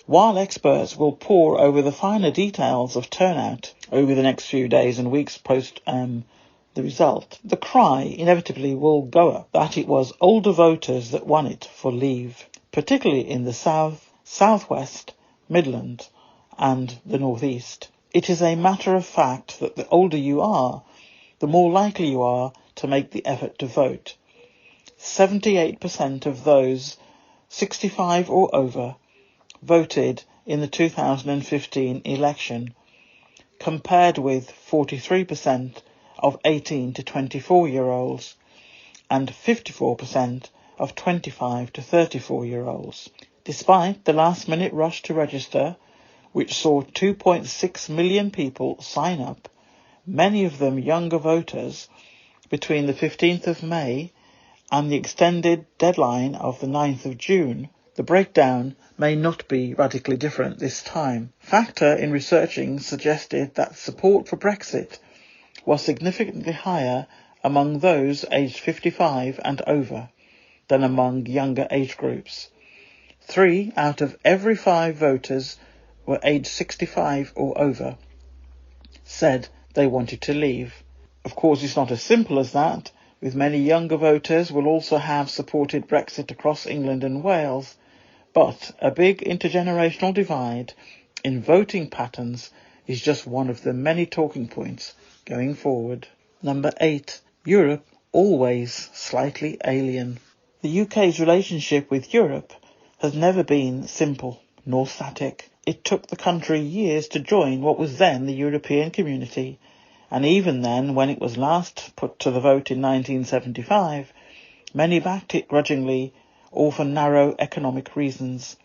While experts will pore over the finer details of turnout over the next few days and weeks post the result, the cry inevitably will go up that it was older voters that won it for Leave, particularly in the South, Southwest, Midlands and the Northeast. It is a matter of fact that the older you are, the more likely you are to make the effort to vote. 78% of those 65 or over voted in the 2015 election, compared with 43% of 18 to 24-year-olds and 54% of 25 to 34-year-olds. Despite the last-minute rush to register, which saw 2.6 million people sign up, many of them younger voters, between the 15th of May and the extended deadline of the 9th of June, the breakdown may not be radically different this time. Factor in researching suggested that support for Brexit was significantly higher among those aged 55 and over, than among younger age groups. 3 out of every 5 voters were aged 65 or over said they wanted to leave. Of course, it's not as simple as that, with many younger voters will also have supported Brexit across England and Wales, but a big intergenerational divide in voting patterns is just one of the many talking points going forward. Number 8. Europe always slightly alien. The UK's relationship with Europe has never been simple nor static. It took the country years to join what was then the European Community, and even then, when it was last put to the vote in 1975, many backed it grudgingly or for narrow economic reasons.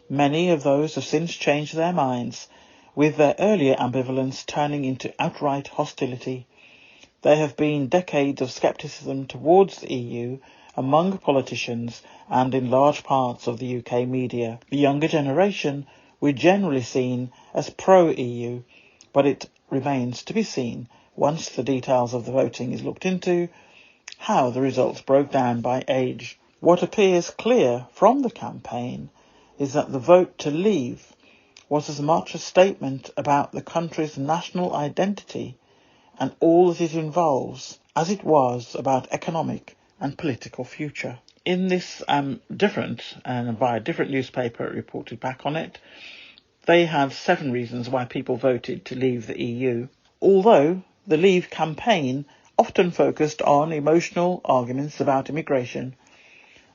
Many of those have since changed their minds, with their earlier ambivalence turning into outright hostility. There have been decades of scepticism towards the EU among politicians and in large parts of the UK media. The younger generation were generally seen as pro-EU, but it remains to be seen, once the details of the voting is looked into, how the results broke down by age. What appears clear from the campaign is that the vote to leave was as much a statement about the country's national identity and all that it involves as it was about economic and political future. In this different, and by a different newspaper reported back on it, they have 7 reasons why people voted to leave the EU. Although the Leave campaign often focused on emotional arguments about immigration,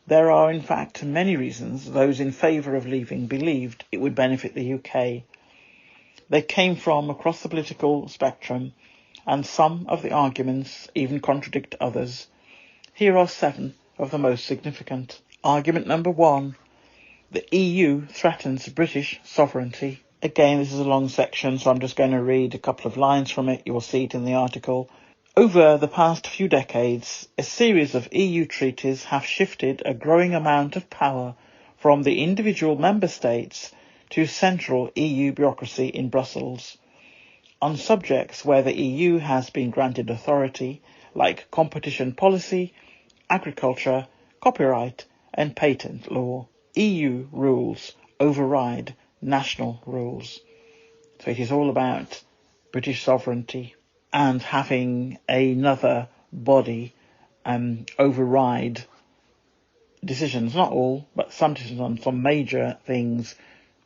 there are in fact many reasons those in favour of leaving believed it would benefit the UK. They came from across the political spectrum, and some of the arguments even contradict others. Here are 7 of the most significant. Argument number 1. The EU threatens British sovereignty. Again, this is a long section, so I'm just going to read a couple of lines from it. You will see it in the article. Over the past few decades, a series of EU treaties have shifted a growing amount of power from the individual member states to central EU bureaucracy in Brussels. On subjects where the EU has been granted authority, like competition policy, agriculture, copyright and patent law, EU rules override national rules. So it is all about British sovereignty and having another body override decisions, not all, but some decisions on some major things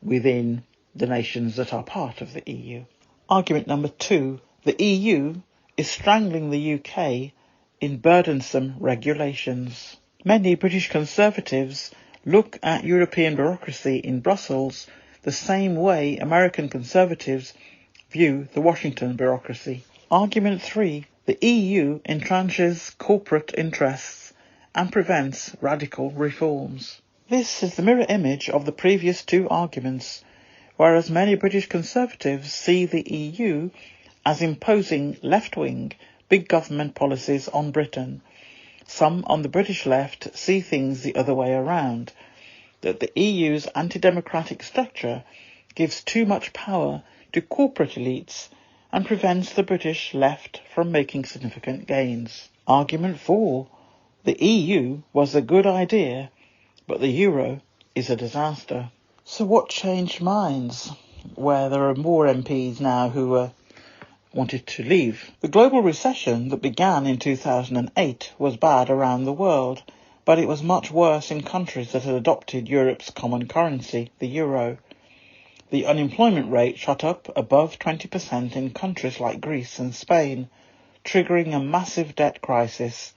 within the nations that are part of the EU. Argument number 2. The EU is strangling the UK in burdensome regulations. Many British Conservatives look at European bureaucracy in Brussels the same way American Conservatives view the Washington bureaucracy. Argument 3. The EU entrenches corporate interests and prevents radical reforms. This is the mirror image of the previous 2 arguments, whereas many British Conservatives see the EU as imposing left-wing big government policies on Britain. Some on the British left see things the other way around, that the EU's anti-democratic structure gives too much power to corporate elites and prevents the British left from making significant gains. Argument 4. The EU was a good idea, but the euro is a disaster. So what changed minds, where there are more MPs now who wanted to leave? The global recession that began in 2008 was bad around the world, but it was much worse in countries that had adopted Europe's common currency, the euro. The unemployment rate shot up above 20% in countries like Greece and Spain, triggering a massive debt crisis.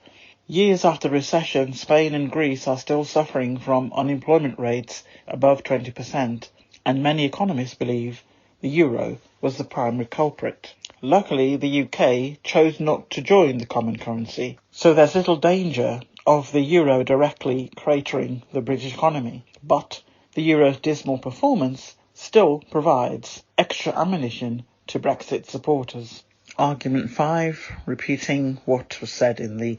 Years after recession, Spain and Greece are still suffering from unemployment rates above 20%, and many economists believe the euro was the primary culprit. Luckily, the UK chose not to join the common currency, so there's little danger of the euro directly cratering the British economy. But the euro's dismal performance still provides extra ammunition to Brexit supporters. Argument 5, repeating what was said in the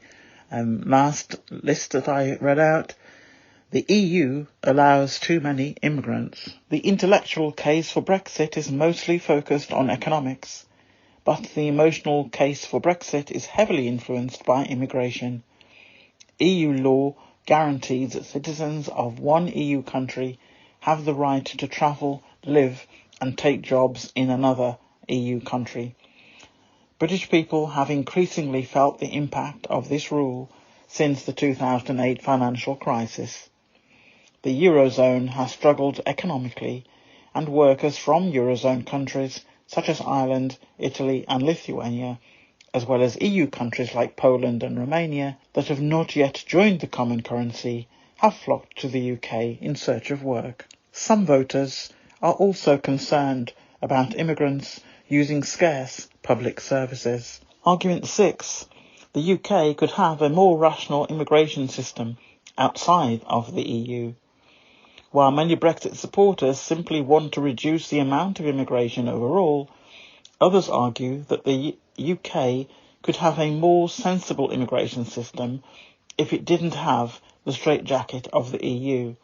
last list that I read out. The EU allows too many immigrants. The intellectual case for Brexit is mostly focused on economics, but the emotional case for Brexit is heavily influenced by immigration. EU law guarantees that citizens of one EU country have the right to travel, live and take jobs in another EU country. British people have increasingly felt the impact of this rule since the 2008 financial crisis. The Eurozone has struggled economically, and workers from Eurozone countries such as Ireland, Italy and Lithuania, as well as EU countries like Poland and Romania that have not yet joined the common currency, have flocked to the UK in search of work. Some voters are also concerned about immigrants using scarce public services. Argument 6. The UK could have a more rational immigration system outside of the EU. While many Brexit supporters simply want to reduce the amount of immigration overall, others argue that the UK could have a more sensible immigration system if it didn't have the straitjacket of the EU.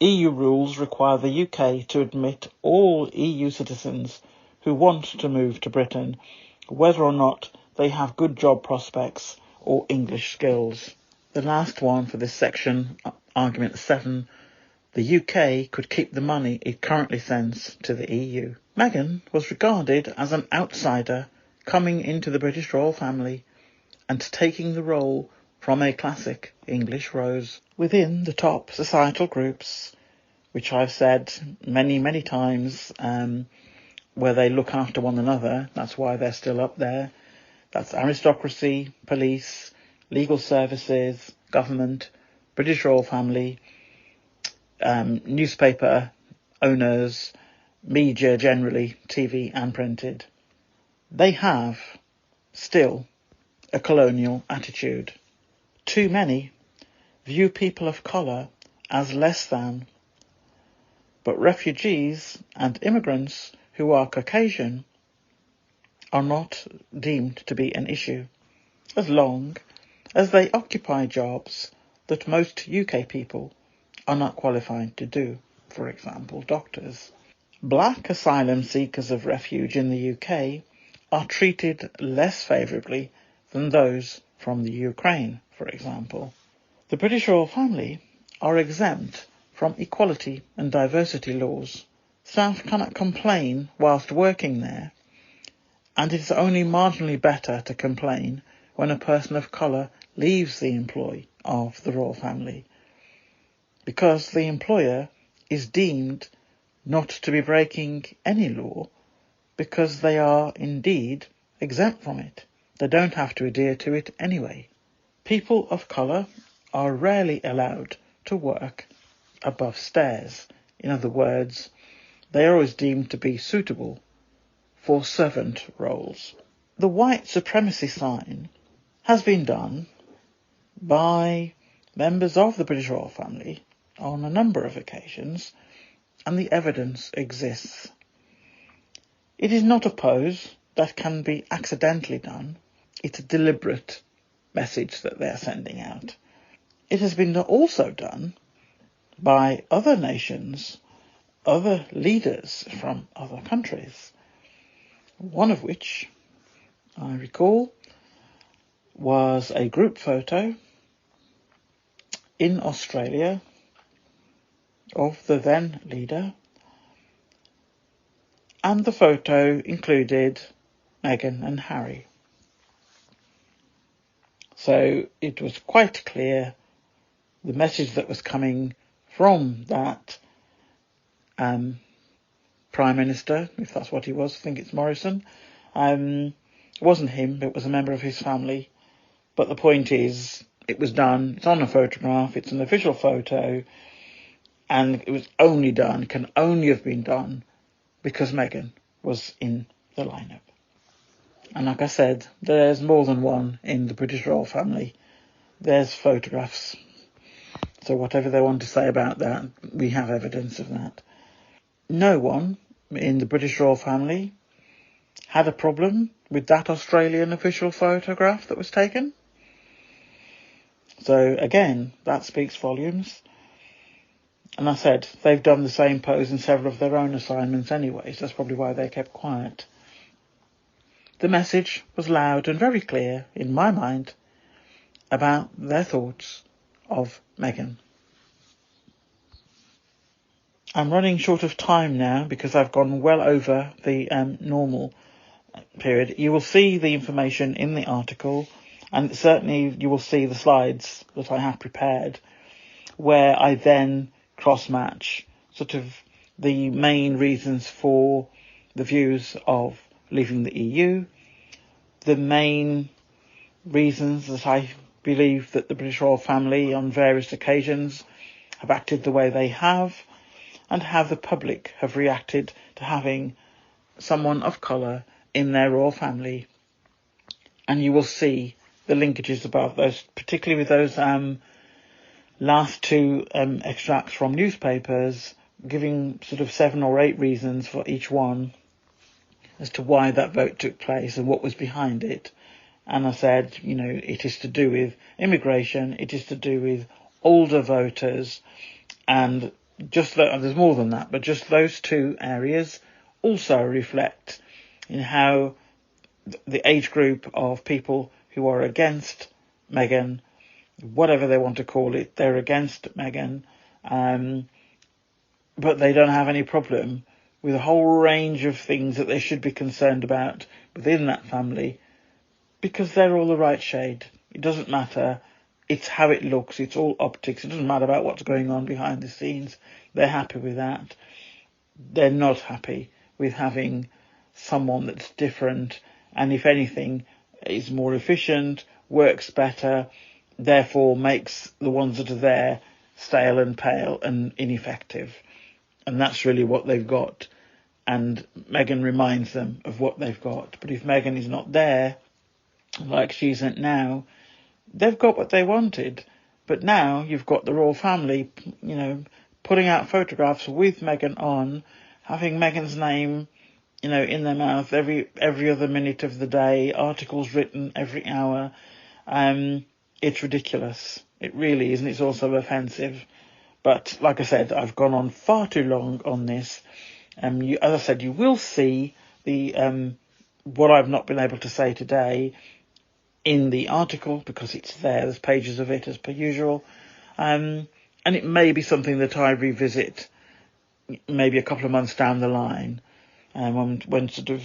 EU rules require the UK to admit all EU citizens who want to move to Britain, whether or not they have good job prospects or English skills. The last one for this section, argument 7, the UK could keep the money it currently sends to the EU. Meghan was regarded as an outsider coming into the British royal family and taking the role from a classic English rose. Within the top societal groups, which I've said many, many times, where they look after one another, that's why they're still up there. That's aristocracy, police, legal services, government, British royal family, newspaper owners, media generally, TV and printed. They have still a colonial attitude. Too many view people of colour as less than, but refugees and immigrants who are Caucasian are not deemed to be an issue, as long as they occupy jobs that most UK people are not qualified to do, for example, doctors. Black asylum seekers of refuge in the UK are treated less favourably than those from the Ukraine, for example. The British royal family are exempt from equality and diversity laws. Staff cannot complain whilst working there, and it is only marginally better to complain when a person of colour leaves the employ of the royal family, because the employer is deemed not to be breaking any law because they are indeed exempt from it. They don't have to adhere to it anyway. People of colour are rarely allowed to work above stairs. In other words, they are always deemed to be suitable for servant roles. The white supremacy sign has been done by members of the British royal family on a number of occasions, and the evidence exists. It is not a pose that can be accidentally done. It's a deliberate message that they're sending out. It has been also done by other nations, other leaders from other countries, one of which, I recall, was a group photo in Australia of the then leader, and the photo included Meghan and Harry. So it was quite clear the message that was coming from that Prime Minister, if that's what he was, I think it's Morrison. It wasn't him, it was a member of his family. But the point is, it was done, it's on a photograph, it's an official photo, and it was only done, can only have been done because Meghan was in the lineup. And like I said, there's more than one in the British royal family. There's photographs. So whatever they want to say about that, we have evidence of that. No one in the British royal family had a problem with that Australian official photograph that was taken. So again, that speaks volumes. And I said, they've done the same pose in several of their own assignments anyway, so that's probably why they kept quiet. The message was loud and very clear, in my mind, about their thoughts of Meghan. I'm running short of time now because I've gone well over the normal period. You will see the information in the article, and certainly you will see the slides that I have prepared, where I then cross-match sort of the main reasons for the views of leaving the EU, the main reasons that I believe that the British royal family on various occasions have acted the way they have, and how the public have reacted to having someone of colour in their royal family. And you will see the linkages above those, particularly with those last two extracts from newspapers, giving sort of 7 or 8 reasons for each one as to why that vote took place and what was behind it. And I said, it is to do with immigration, it is to do with older voters, and there's more than that, but just those 2 areas also reflect in how the age group of people who are against Meghan, whatever they want to call it, they're against Meghan, but they don't have any problem with a whole range of things that they should be concerned about within that family, because they're all the right shade. It doesn't matter. It's how it looks. It's all optics. It doesn't matter about what's going on behind the scenes. They're happy with that. They're not happy with having someone that's different, and if anything, is more efficient, works better, therefore makes the ones that are there stale and pale and ineffective. And that's really what they've got. And Meghan reminds them of what they've got. But if Meghan is not there, like she isn't now, they've got what they wanted. But now you've got the royal family, putting out photographs with Meghan on, having Meghan's name, in their mouth every other minute of the day, articles written every hour. It's ridiculous. It really is, and it's also offensive. But like I said, I've gone on far too long on this. As I said, you will see the what I've not been able to say today in the article, because it's there. There's pages of it as per usual. And it may be something that I revisit maybe a couple of months down the line, when sort of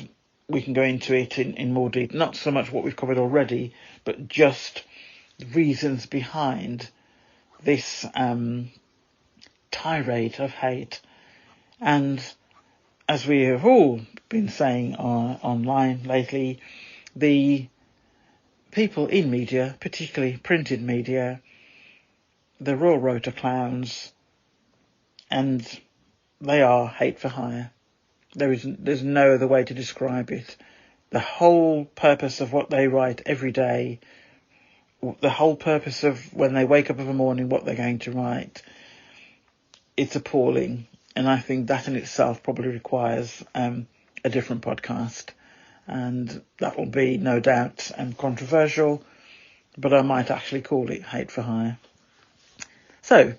we can go into it in more detail. Not so much what we've covered already, but just the reasons behind this tirade of hate. And as we have all been saying online lately, the people in media, particularly printed media, the Royal Rota clowns, and they are hate for hire. There's no other way to describe it. The whole purpose of what they write every day, the whole purpose of when they wake up in the morning, what they're going to write, it's appalling. And I think that in itself probably requires a different podcast. And that will be, no doubt, controversial, but I might actually call it Hate for Hire. So,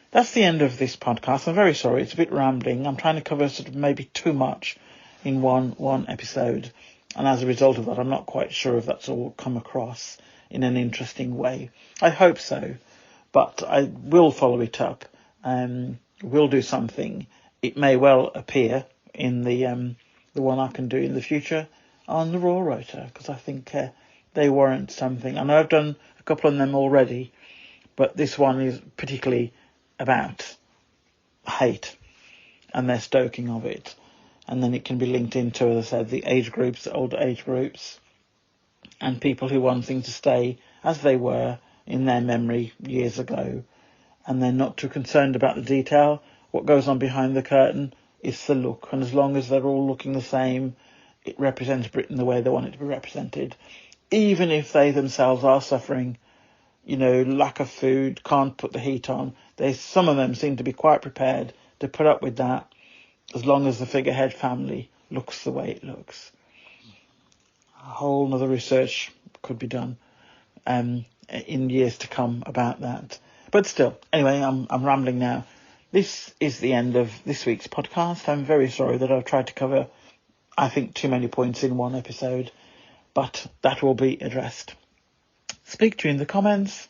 that's the end of this podcast. I'm very sorry, it's a bit rambling. I'm trying to cover sort of maybe too much in one episode. And as a result of that, I'm not quite sure if that's all come across in an interesting way. I hope so, but I will follow it up. Will do something. It may well appear in the one I can do in the future on the Royal Rota, because I think they warrant something. I know I've done a couple of them already, but this one is particularly about hate and their stoking of it. And then it can be linked into, as I said, the age groups, the older age groups, and people who want things to stay as they were in their memory years ago. And they're not too concerned about the detail. What goes on behind the curtain is the look. And as long as they're all looking the same, it represents Britain the way they want it to be represented. Even if they themselves are suffering, lack of food, can't put the heat on, some of them seem to be quite prepared to put up with that, as long as the figurehead family looks the way it looks. A whole other research could be done in years to come about that. But still, anyway, I'm rambling now. This is the end of this week's podcast. I'm very sorry that I've tried to cover, I think, too many points in one episode, but that will be addressed. Speak to you in the comments,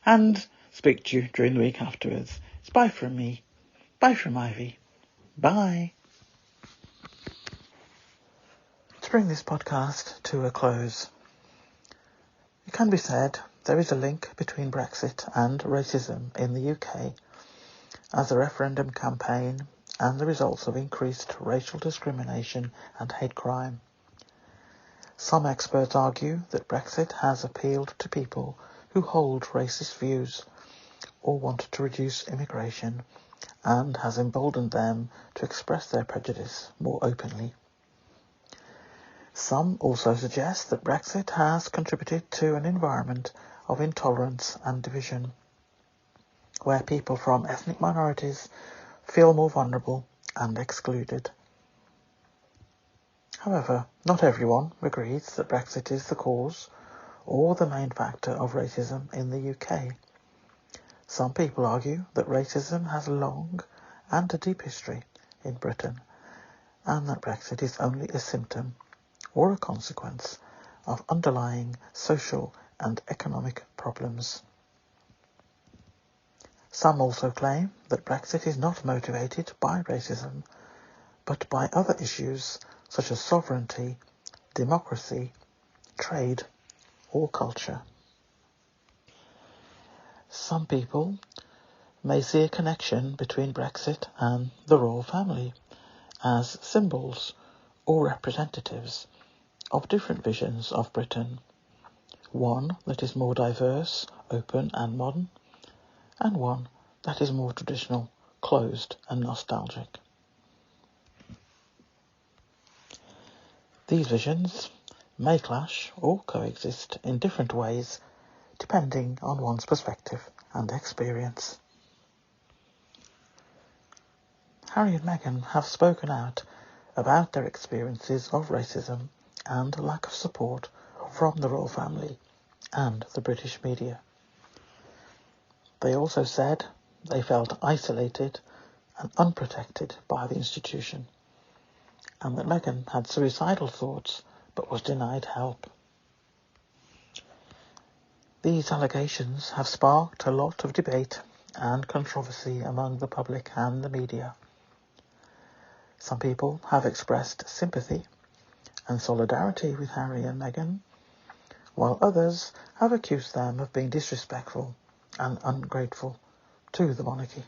and Speak to you during the week afterwards. It's bye from me. Bye from Ivy. Bye. To bring this podcast to a close, it can be said there is a link between Brexit and racism in the UK, as the referendum campaign and the results of increased racial discrimination and hate crime. Some experts argue that Brexit has appealed to people who hold racist views or want to reduce immigration and has emboldened them to express their prejudice more openly. Some also suggest that Brexit has contributed to an environment of intolerance and division, where people from ethnic minorities feel more vulnerable and excluded. However, not everyone agrees that Brexit is the cause or the main factor of racism in the UK. Some people argue that racism has a long and a deep history in Britain, and that Brexit is only a symptom or a consequence of underlying social and economic problems. Some also claim that Brexit is not motivated by racism, but by other issues such as sovereignty, democracy, trade, or culture. Some people may see a connection between Brexit and the royal family as symbols or representatives of different visions of Britain, one that is more diverse, open and modern, and one that is more traditional, closed and nostalgic. These visions may clash or coexist in different ways depending on one's perspective and experience. Harry and Meghan have spoken out about their experiences of racism and lack of support from the royal family and the British media. They also said they felt isolated and unprotected by the institution, and that Meghan had suicidal thoughts but was denied help. These allegations have sparked a lot of debate and controversy among the public and the media. Some people have expressed sympathy and solidarity with Harry and Meghan, while others have accused them of being disrespectful and ungrateful to the monarchy.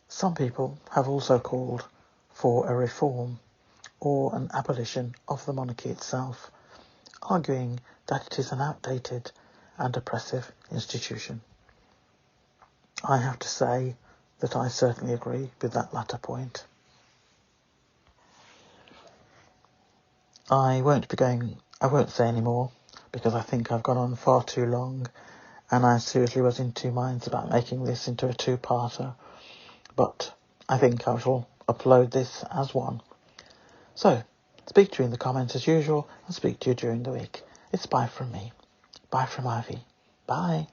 Some people have also called for a reform or an abolition of the monarchy itself, arguing that it is an outdated and oppressive institution. I have to say that I certainly agree with that latter point. I won't say any more because I think I've gone on far too long, and I seriously was in two minds about making this into a two-parter, but I think I shall upload this as one. So, speak to you in the comments as usual, and speak to you during the week. It's bye from me. Bye from Ivy. Bye.